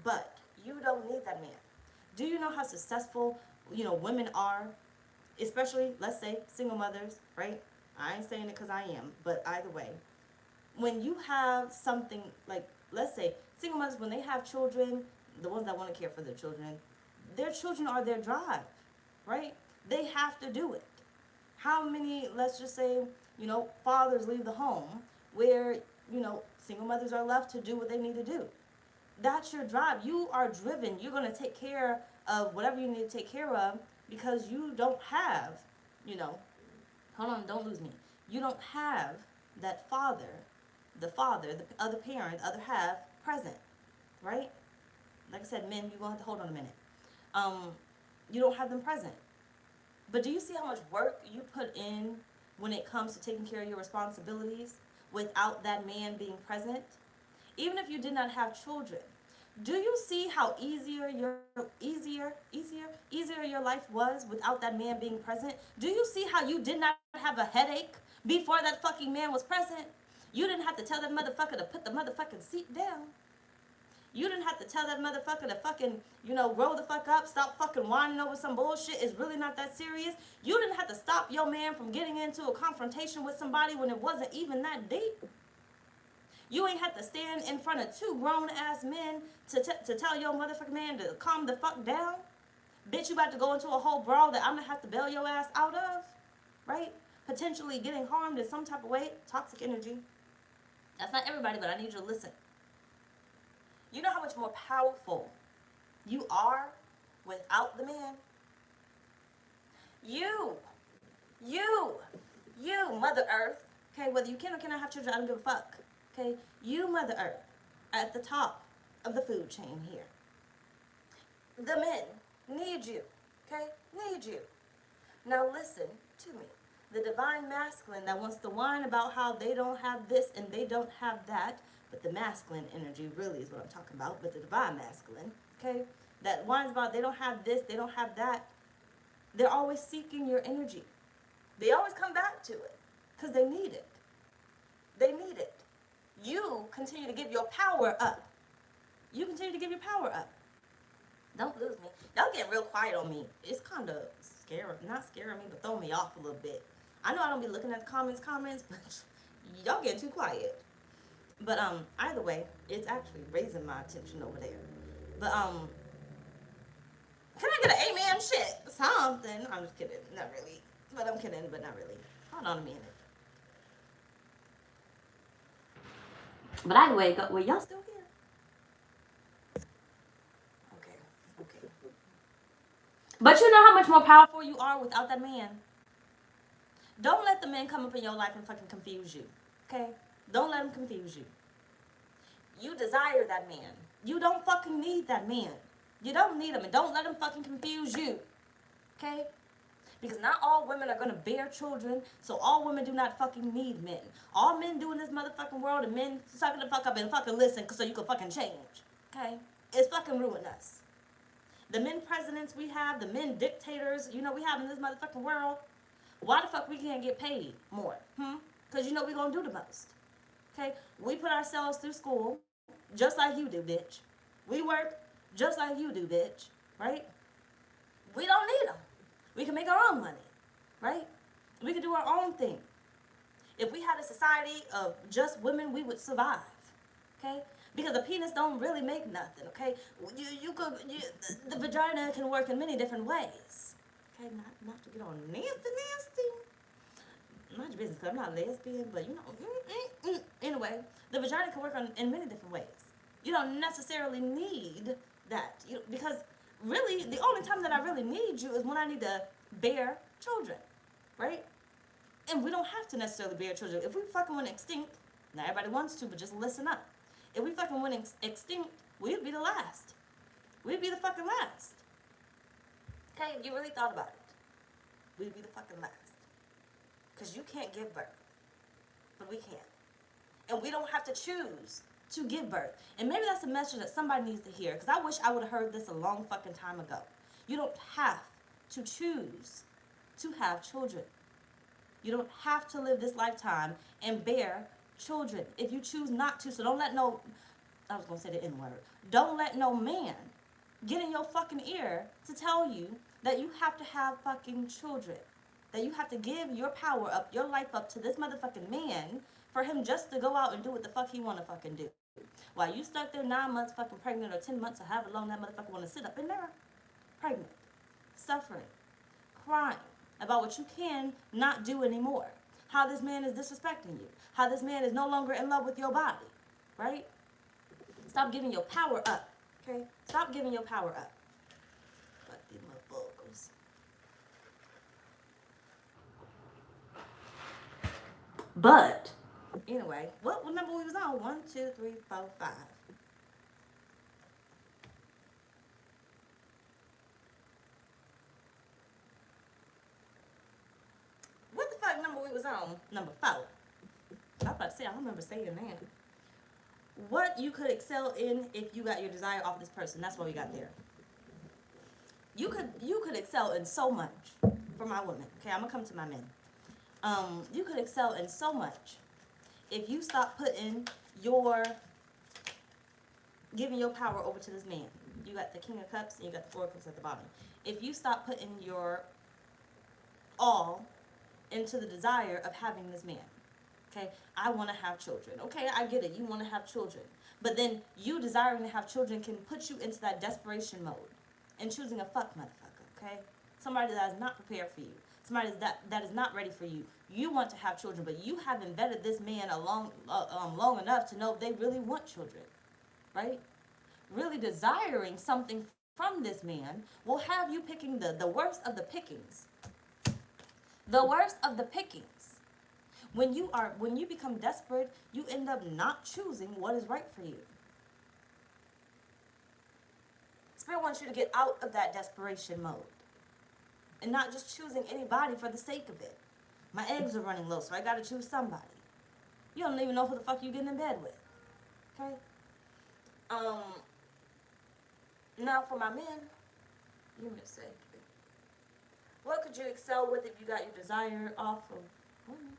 But you don't need that man. Do you know how successful, women are? Especially, let's say, single mothers, right? I ain't saying it because I am, but either way. When you have something like, let's say, single mothers, when they have children, the ones that want to care for their children are their drive, right? They have to do it. How many, let's just say, fathers leave the home where, single mothers are left to do what they need to do? That's your drive. You are driven. You're going to take care of whatever you need to take care of, because you don't have, hold on, don't lose me. You don't have that father, the other parent, the other half present, right? Like I said, men, you're going to have to hold on a minute. You don't have them present. But do you see how much work you put in when it comes to taking care of your responsibilities without that man being present? Even if you did not have children, do you see how easier your life was without that man being present? Do you see how you did not have a headache before that fucking man was present? You didn't have to tell that motherfucker to put the motherfucking seat down. You didn't have to tell that motherfucker to fucking, roll the fuck up, stop fucking whining over some bullshit. It's really not that serious. You didn't have to stop your man from getting into a confrontation with somebody when it wasn't even that deep. You ain't have to stand in front of two grown-ass men to tell your motherfucking man to calm the fuck down. Bitch, you about to go into a whole brawl that I'm going to have to bail your ass out of, right? Potentially getting harmed in some type of way. Toxic energy. That's not everybody, but I need you to listen. You know how much more powerful you are without the man? You, Mother Earth, okay, whether you can or cannot have children, I don't give a fuck, okay? You, Mother Earth, at the top of the food chain here. The men need you, okay? Need you. Now listen to me. The divine masculine that wants to whine about how they don't have this and they don't have that, but the masculine energy really is what I'm talking about, but the divine masculine, okay, that whines about they don't have this, they don't have that, they're always seeking your energy. They always come back to it because they need it. They need it. You continue to give your power up. You continue to give your power up. Don't lose me. Y'all getting real quiet on me. It's kind of not scaring me, but throwing me off a little bit. I know I don't be looking at the comments, but y'all getting too quiet. But either way, it's actually raising my attention over there. But can I get an amen shit? Something. I'm just kidding. Not really. But I'm kidding, but not really. Hold on a minute. But either way, were y'all still here? Okay. But you know how much more powerful you are without that man. Don't let the man come up in your life and fucking confuse you. Okay? Don't let him confuse you. You desire that man. You don't fucking need that man. You don't need him, and don't let him fucking confuse you. Okay? Because not all women are going to bear children, so all women do not fucking need men. All men do in this motherfucking world, and men sucking the fuck up and fucking listen so you can fucking change. Okay? It's fucking ruining us. The men presidents we have, the men dictators, we have in this motherfucking world, why the fuck we can't get paid more? Because we going to do the most. Okay? We put ourselves through school just like you do, bitch. We work just like you do, bitch. Right? We don't need them. We can make our own money. Right? We can do our own thing. If we had a society of just women, we would survive. Okay? Because a penis don't really make nothing. Okay? The vagina can work in many different ways. Okay? Not to get on nasty. Mind your business, because I'm not lesbian, but anyway, the vagina can work in many different ways. You don't necessarily need that, because really, the only time that I really need you is when I need to bear children, right? And we don't have to necessarily bear children. If we fucking went extinct, not everybody wants to, but just listen up. If we fucking went extinct, we'd be the last. We'd be the fucking last. Okay, if you really thought about it, we'd be the fucking last. Because you can't give birth. But we can. And we don't have to choose to give birth. And maybe that's a message that somebody needs to hear. Because I wish I would have heard this a long fucking time ago. You don't have to choose to have children. You don't have to live this lifetime and bear children if you choose not to. So don't let no, I was going to say the N-word. Don't let no man get in your fucking ear to tell you that you have to have fucking children. That you have to give your power up, your life up to this motherfucking man for him just to go out and do what the fuck he want to fucking do. While you stuck there 9 months fucking pregnant or 10 months or however long that motherfucker want to sit up in there, pregnant, suffering, crying about what you can not do anymore. How this man is disrespecting you. How this man is no longer in love with your body. Right? Stop giving your power up. Okay? Stop giving your power up. Fuck these motherfuckers. But, anyway, what number we was on? 1, 2, 3, 4, 5. What the fuck number we was on? Number 4. I was about to say, I don't remember saying that. What you could excel in if you got your desire off this person. That's what we got there. You could excel in so much for my women. Okay, I'm gonna come to my men. You could excel in so much if you stop putting giving your power over to this man. You got the King of Cups and you got the Four of Cups at the bottom. If you stop putting your all into the desire of having this man. Okay, I want to have children. Okay, I get it. You want to have children. But then you desiring to have children can put you into that desperation mode and choosing a fuck motherfucker. Okay, somebody that is not prepared for you. Somebody that is not ready for you. You want to have children, but you haven't vetted this man long enough to know if they really want children, right? Really desiring something from this man will have you picking the worst of the pickings. The worst of the pickings. When you become desperate, you end up not choosing what is right for you. Spirit wants you to get out of that desperation mode. And not just choosing anybody for the sake of it. My eggs are running low, so I gotta choose somebody. You don't even know who the fuck you getting in bed with. Okay? Now for my men, give me a second. What could you excel with if you got your desire off of women?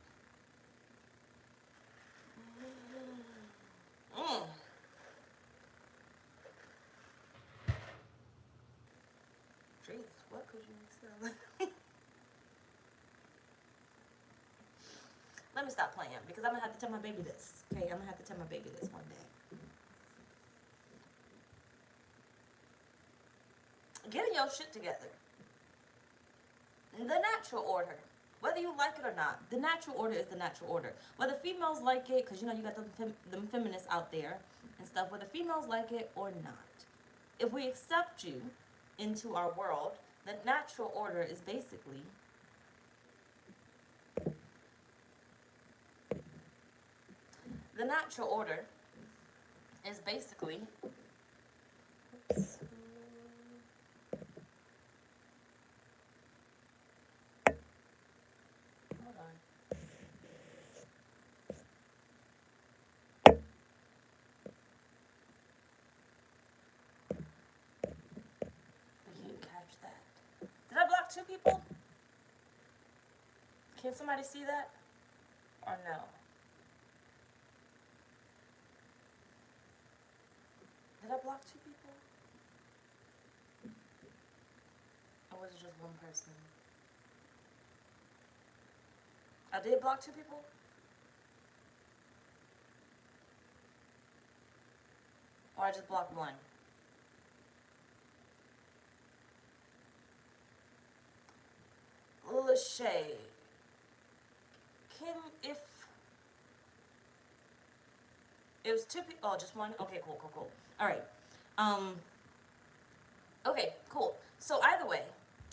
Jeez, what could you excel with? Let me stop playing because I'm gonna have to tell my baby this. Okay, I'm gonna have to tell my baby this one day. Getting your shit together. The natural order. Whether you like it or not, the natural order is the natural order. Whether females like it, because you know you got them feminists out there and stuff, whether females like it or not. If we accept you into our world, the natural order is basically oops. Hold on. I can't catch that. Did I block 2 people? Can somebody see that? Or no? Did I block 2 people? Or was it just one person? I did block 2 people? Or I just blocked 1? Lachey. If it was 2 people, oh, just 1? Okay, cool. Alright. Okay, cool. So either way,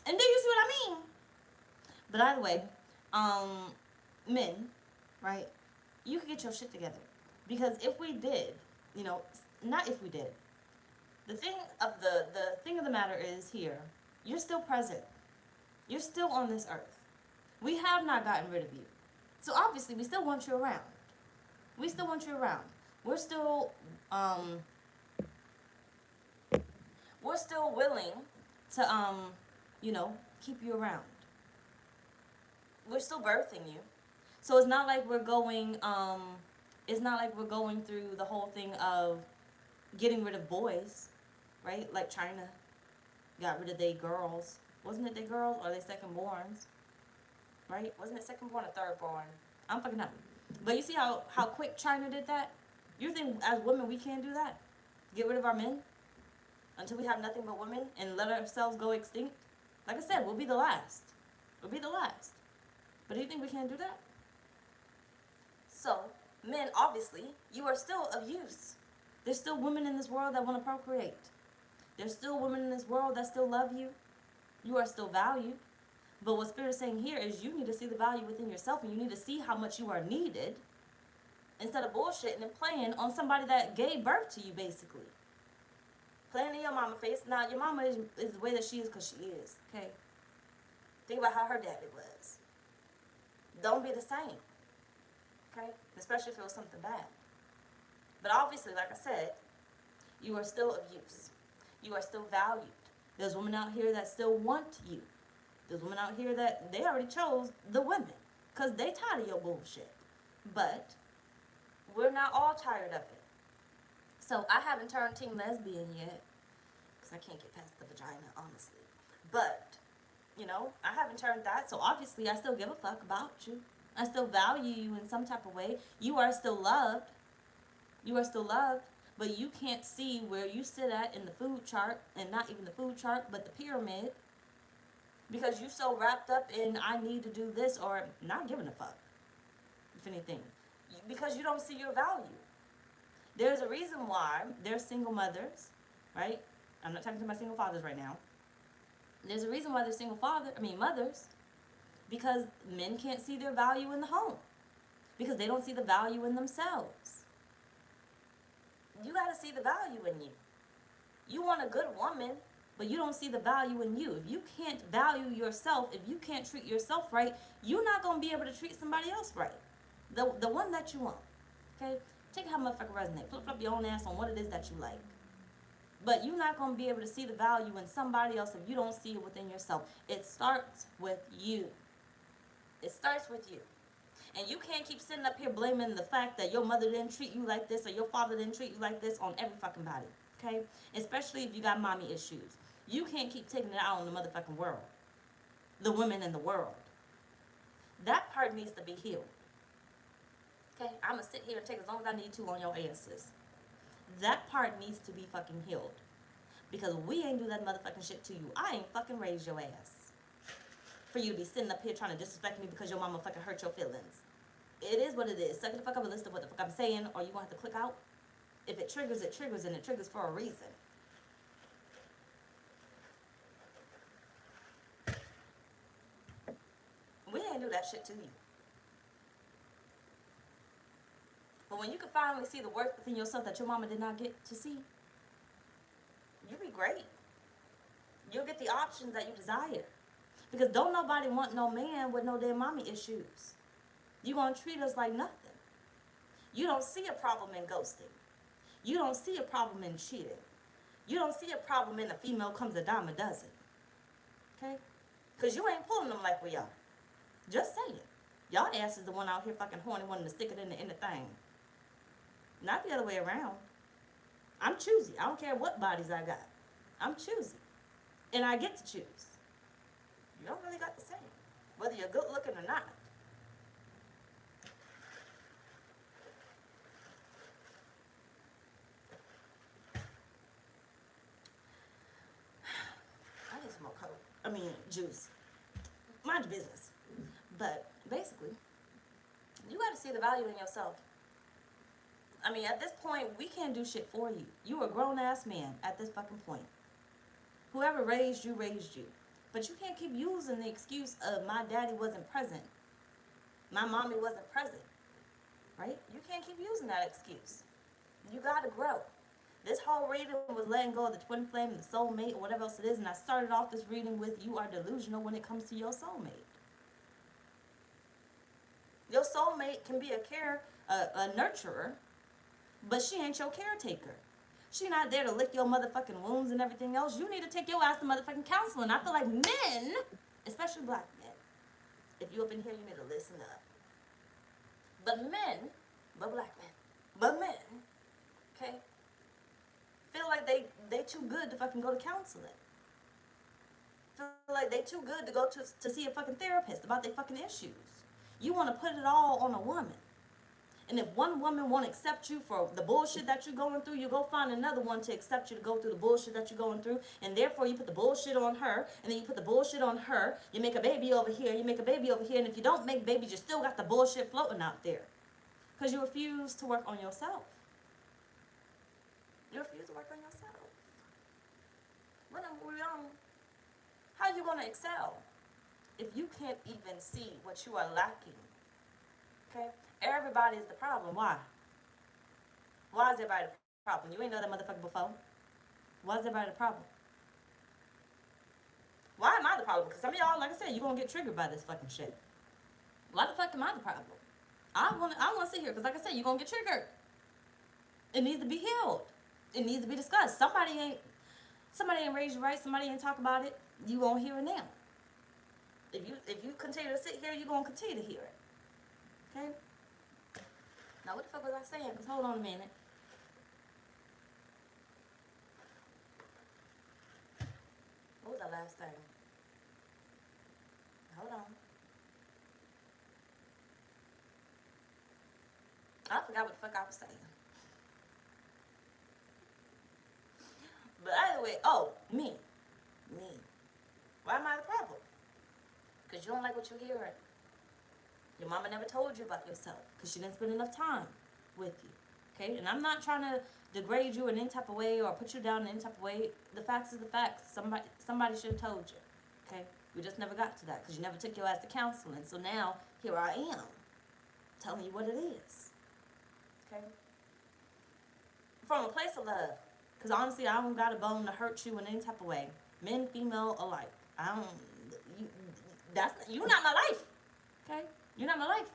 and do you see what I mean? But either way, men, right? You could get your shit together. Because if we did, You know, not if we did. The thing of the matter is here, you're still present. You're still on this earth. We have not gotten rid of you. So obviously we still want you around. We still want you around. We're still willing to you know, keep you around. We're still birthing you. So it's not like we're going through the whole thing of getting rid of boys, right? Like China got rid of they girls. Wasn't it they girls or they second borns? Right? Wasn't it second born or third born? I'm fucking up. But you see how quick China did that? You think as women we can't do that? Get rid of our men? Until we have nothing but women and let ourselves go extinct? Like I said, we'll be the last. We'll be the last. But do you think we can't do that? So, men, obviously, you are still of use. There's still women in this world that want to procreate. There's still women in this world that still love you. You are still valued. But what Spirit is saying here is you need to see the value within yourself, and you need to see how much you are needed instead of bullshitting and playing on somebody that gave birth to you, basically. Playing in your mama's face. Now, your mama is the way that she is because she is, okay? Think about how her daddy was. Don't be the same, okay? Especially if it was something bad. But obviously, like I said, you are still of use. You are still valued. There's women out here that still want you. There's women out here that they already chose the women because they tired of your bullshit. But we're not all tired of it. So I haven't turned team lesbian yet because I can't get past the vagina, honestly. But, you know, I haven't turned that. So obviously I still give a fuck about you. I still value you in some type of way. You are still loved. You are still loved. But you can't see where you sit at in the food chart, and not even the food chart, but the pyramid. Because you're so wrapped up in, I need to do this, or not giving a fuck, if anything. Because you don't see your value. There's a reason why there's single mothers, right? I'm not talking to my single fathers right now. There's a reason why there's mothers. Because men can't see their value in the home. Because they don't see the value in themselves. You gotta see the value in you. You want a good woman, but you don't see the value in you. If you can't value yourself, if you can't treat yourself right, you're not going to be able to treat somebody else right. The one that you want. Okay? Take how motherfucker resonate. Flip up your own ass on what it is that you like. But you're not going to be able to see the value in somebody else if you don't see it within yourself. It starts with you. It starts with you. And you can't keep sitting up here blaming the fact that your mother didn't treat you like this or your father didn't treat you like this on every fucking body. Okay? Especially if you got mommy issues. You can't keep taking it out on the motherfucking world. The women in the world. That part needs to be healed. Okay? I'm going to sit here and take as long as I need to on your asses. That part needs to be fucking healed. Because we ain't do that motherfucking shit to you. I ain't fucking raised your ass. For you to be sitting up here trying to disrespect me because your mama fucking hurt your feelings. It is what it is. Suck it the fuck up and listen to what the fuck I'm saying, or you gonna have to click out. If it triggers, and it triggers for a reason. We ain't do that shit to you. But when you can finally see the worth within yourself that your mama did not get to see, you'll be great. You'll get the options that you desire. Because don't nobody want no man with no damn mommy issues. You gonna treat us like nothing. You don't see a problem in ghosting. You don't see a problem in cheating. You don't see a problem in a female comes a dime a dozen. Okay? Because you ain't pulling them like we are. Just saying. Y'all ass is the one out here fucking horny wanting to stick it in the thing. Not the other way around. I'm choosy. I don't care what bodies I got. I'm choosy. And I get to choose. You don't really got the same. Whether you're good looking or not. I need some more coke. Juice. Mind your business. But basically, you got to see the value in yourself. At this point, we can't do shit for you. You a grown-ass man at this fucking point. Whoever raised you. But you can't keep using the excuse of my daddy wasn't present. My mommy wasn't present. Right? You can't keep using that excuse. You gotta grow. This whole reading was letting go of the twin flame, the soulmate, or whatever else it is, and I started off this reading with you are delusional when it comes to your soulmate. Your soulmate can be a nurturer, but she ain't your caretaker. She not there to lick your motherfucking wounds and everything else. You need to take your ass to motherfucking counseling. I feel like men, especially black men, if you up in here, you need to listen up. But men, but black men, but men, okay, feel like they too good to fucking go to counseling. Feel like they too good to go to see a fucking therapist about their fucking issues. You want to put it all on a woman. And if one woman won't accept you for the bullshit that you're going through, you go find another one to accept you to go through the bullshit that you're going through. And therefore, you put the bullshit on her, and then you put the bullshit on her. You make a baby over here, you make a baby over here. And if you don't make babies, you still got the bullshit floating out there. Because you refuse to work on yourself. You refuse to work on yourself. How are you going to excel if you can't even see what you are lacking? Okay? Everybody is the problem. Why? Why is everybody the problem? You ain't know that motherfucker before. Why is everybody the problem? Why am I the problem? Because some of y'all, like I said, you're going to get triggered by this fucking shit. Why the fuck am I the problem? I want to sit here because, like I said, you're going to get triggered. It needs to be healed. It needs to be discussed. Somebody ain't raised you right. Somebody ain't talk about it. You gonna hear it now. If you continue to sit here, you gonna continue to hear it. Okay. Now what the fuck was I saying? Cause hold on a minute. What was that last thing? Hold on. I forgot what the fuck I was saying. But either way, me. Why am I the problem? Because you don't like what you're hearing. Your mama never told you about yourself because she didn't spend enough time with you. Okay? And I'm not trying to degrade you in any type of way or put you down in any type of way. The facts is the facts. Somebody should have told you. Okay? We just never got to that because you never took your ass to counseling. So now, here I am telling you what it is. Okay? From a place of love. Because honestly, I don't got a bone to hurt you in any type of way. Men, female alike. You're not my life. Okay? You're not my life.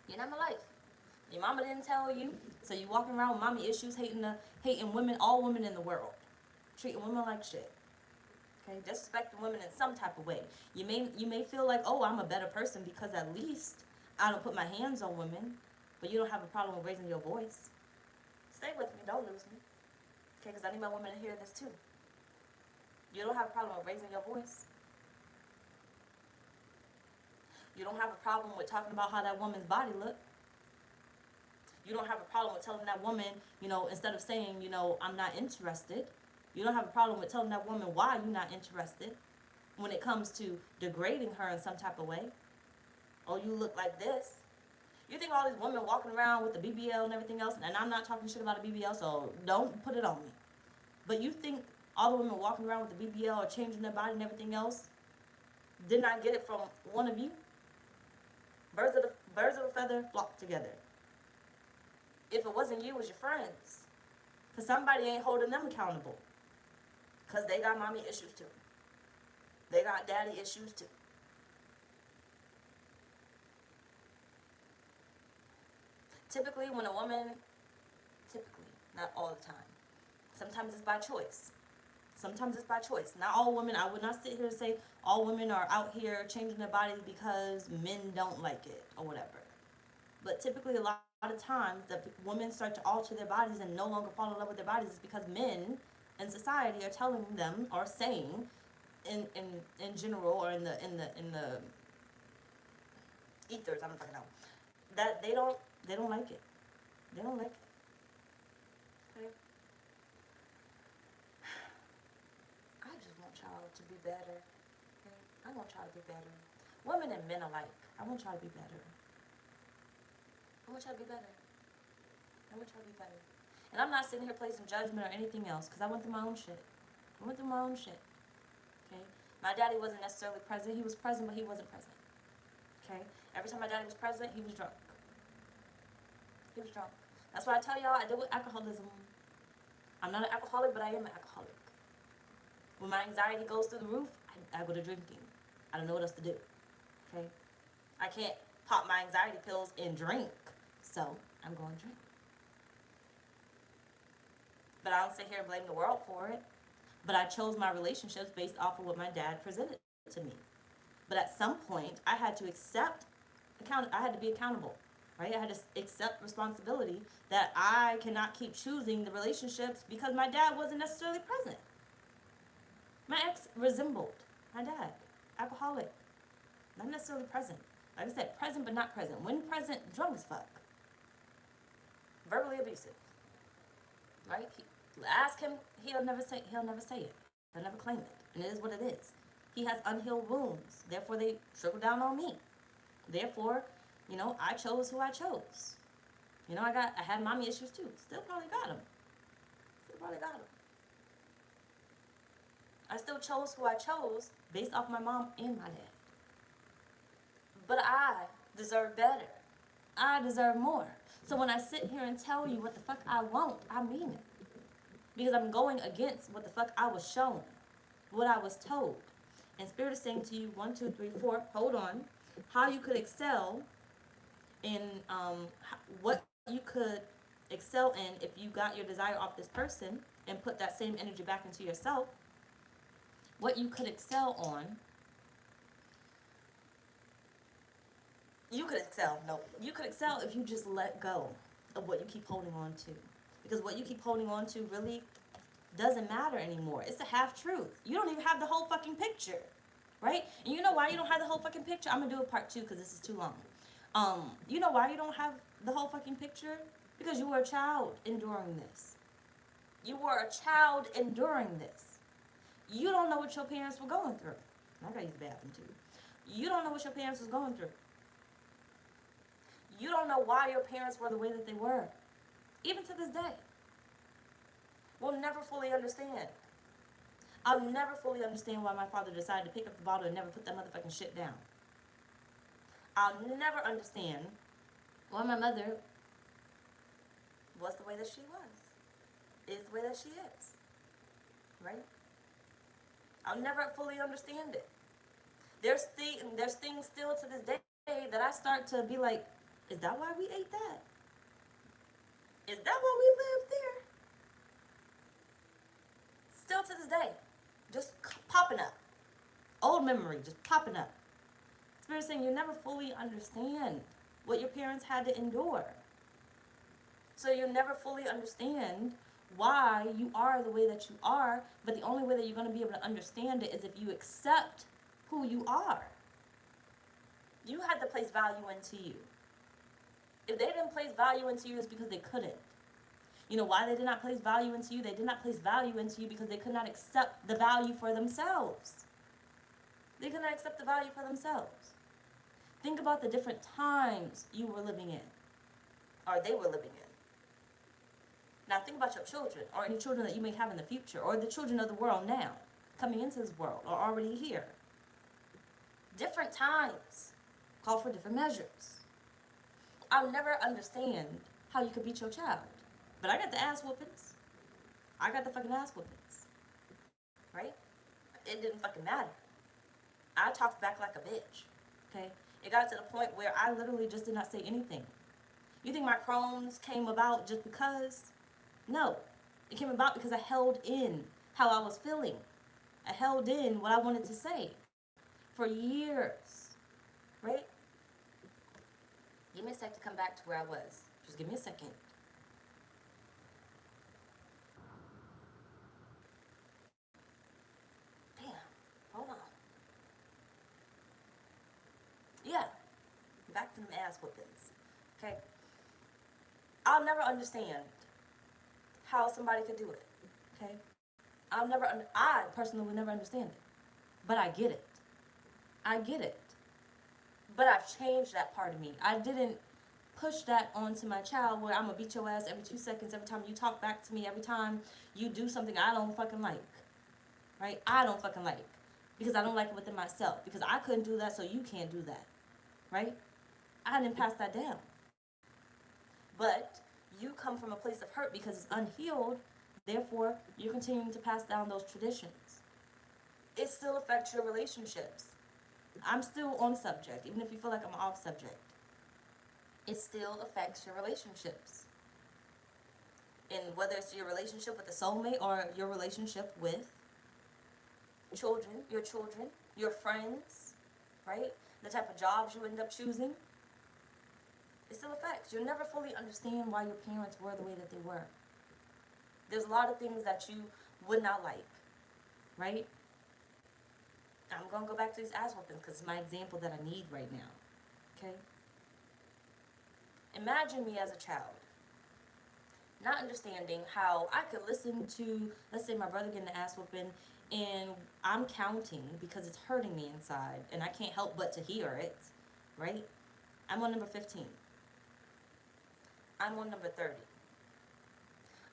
You're not my life. Your mama didn't tell you. So you walking around with mommy issues, hating women, all women in the world. Treating women like shit. Okay? Disrespecting women in some type of way. You may feel like, oh, I'm a better person because at least I don't put my hands on women. But you don't have a problem with raising your voice. Stay with me. Don't lose me. Okay? Because I need my women to hear this too. You don't have a problem with raising your voice. You don't have a problem with talking about how that woman's body looked. You don't have a problem with telling that woman, instead of saying, I'm not interested. You don't have a problem with telling that woman why you're not interested when it comes to degrading her in some type of way. Oh, you look like this. You think all these women walking around with the BBL and everything else, and I'm not talking shit about a BBL, so don't put it on me. But you think all the women walking around with the BBL or changing their body and everything else did not get it from one of you? Birds of a feather flock together. If it wasn't you, it was your friends. Because somebody ain't holding them accountable. Because they got mommy issues too. They got daddy issues too. Typically, not all the time. Sometimes it's by choice. Not all women, I would not sit here and say all women are out here changing their bodies because men don't like it or whatever. But typically a lot of times that women start to alter their bodies and no longer fall in love with their bodies is because men in society are telling them or saying in general or in the ethers, I don't fucking know, that they don't like it. They don't like it. Okay? I just want y'all to be better. Okay? I want y'all to be better. Women and men alike. I want y'all to be better. And I'm not sitting here placing judgment or anything else because I went through my own shit. Okay? My daddy wasn't necessarily present. He was present, but he wasn't present. Okay? Every time my daddy was present, he was drunk. That's why I tell y'all I deal with alcoholism. I'm not an alcoholic, but I am an alcoholic. When my anxiety goes through the roof, I go to drinking. I don't know what else to do. Okay? I can't pop my anxiety pills and drink. So I'm going to drink. But I don't sit here and blame the world for it. But I chose my relationships based off of what my dad presented to me. But at some point, I had to I had to be accountable, right? I had to accept responsibility that I cannot keep choosing the relationships because my dad wasn't necessarily present. My ex resembled my dad, alcoholic, not necessarily present. Like I said, present but not present. When present, drunk as fuck. Verbally abusive, right? Ask him, he'll never say it. He'll never claim it. And it is what it is. He has unhealed wounds. Therefore, they trickle down on me. Therefore, I chose who I chose. I had mommy issues too. Still probably got them. I still chose who I chose based off my mom and my dad. But I deserve better. I deserve more. So when I sit here and tell you what the fuck I want, I mean it. Because I'm going against what the fuck I was shown, what I was told. And Spirit is saying to you, 1, 2, 3, 4, hold on, how you could excel in what you could excel in if you got your desire off this person and put that same energy back into yourself. What you could excel on. You could excel if you just let go of what you keep holding on to. Because what you keep holding on to really doesn't matter anymore. It's a half truth. You don't even have the whole fucking picture, right? And you know why you don't have the whole fucking picture? I'm gonna do a part 2 because this is too long. You know why you don't have the whole fucking picture? Because you were a child enduring this. You don't know what your parents were going through. I gotta use the bathroom too. You don't know what your parents was going through. You don't know why your parents were the way that they were. Even to this day. We'll never fully understand. I'll never fully understand why my father decided to pick up the bottle and never put that motherfucking shit down. I'll never understand why my mother was the way that she was. Is the way that she is. Right? I'll never fully understand it. There's things still to this day that I start to be like, is that why we ate that? Is that why we lived there? Still to this day, just popping up. Old memory, just popping up. Spirit saying you never fully understand what your parents had to endure. So you'll never fully understand why you are the way that you are, but the only way that you're going to be able to understand it is if you accept who you are. You had to place value into you. If they didn't place value into you, it's because they couldn't. You know why they did not place value into you? They did not place value into you because they could not accept the value for themselves. They could not accept the value for themselves. Think about the different times you were living in, or they were living in. Now think about your children, or any children that you may have in the future, or the children of the world now, coming into this world, or already here. Different times call for different measures. I'll never understand how you could beat your child. But I got the ass whoopings. I got the fucking ass whoopings. Right? It didn't fucking matter. I talked back like a bitch. Okay? It got to the point where I literally just did not say anything. You think my Crohn's came about just because? No. It came about because I held in how I was feeling. I held in what I wanted to say for years. Right? Give me a sec to come back to where I was. Just give me a second. Damn. Hold on. Yeah. Back to them ass whoopings. Okay? I'll never understand how somebody could do it. Okay? I personally will never understand it. But I get it. But I've changed that part of me. I didn't push that onto my child where I'm going to beat your ass every 2 seconds, every time you talk back to me, every time you do something I don't fucking like. Right? I don't fucking like. Because I don't like it within myself. Because I couldn't do that, so you can't do that. Right? I didn't pass that down. But you come from a place of hurt because it's unhealed. Therefore, you're continuing to pass down those traditions. It still affects your relationships. I'm still on subject, even if you feel like I'm off subject. It still affects your relationships. And whether it's your relationship with a soulmate or your relationship with children, your friends, right? The type of jobs you end up choosing, it still affects. You'll never fully understand why your parents were the way that they were. There's a lot of things that you would not like, right? I'm going to go back to these ass whoopings because it's my example that I need right now, okay? Imagine me as a child, not understanding how I could listen to, let's say my brother getting an ass whooping, and I'm counting because it's hurting me inside, and I can't help but to hear it, right? I'm on number 15. I'm on number 30.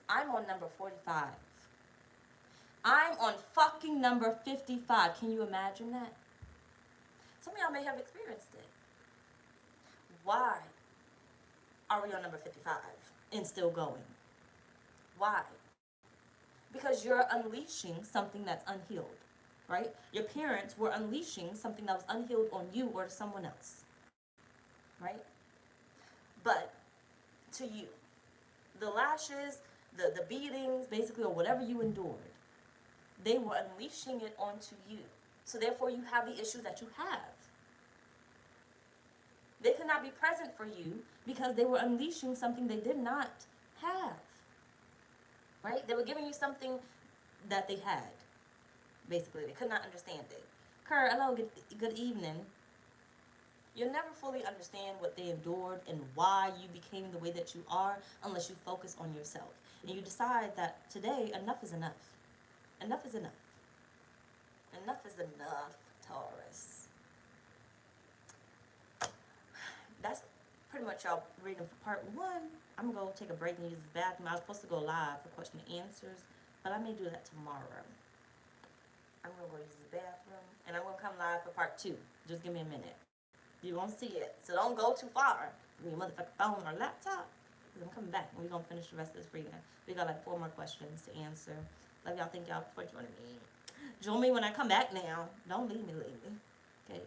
I'm on number 45. I'm on fucking number 55. Can you imagine that? Some of y'all may have experienced it. Why are we on number 55 and still going? Why? Because you're unleashing something that's unhealed, right? Your parents were unleashing something that was unhealed on you or to someone else, right? But to you, the lashes, the beatings, basically, or whatever you endured, they were unleashing it onto you. So therefore, you have the issues that you have. They could not be present for you because they were unleashing something they did not have. Right? They were giving you something that they had. Basically, they could not understand it. Kerr, hello, good evening. You'll never fully understand what they endured and why you became the way that you are unless you focus on yourself. And you decide that today, enough is enough. Enough is enough. Enough is enough, Taurus. That's pretty much y'all reading for part 1. I'm going to go take a break and use the bathroom. I was supposed to go live for question and answers, but I may do that tomorrow. I'm going to go use the bathroom, and I'm going to come live for part 2. Just give me a minute. You won't see it, so don't go too far with your motherfucking phone or laptop, because I'm coming back, and we're going to finish the rest of this reading. We got like 4 more questions to answer. Love y'all. Thank y'all for joining me. Join me when I come back now. Don't leave me. Okay?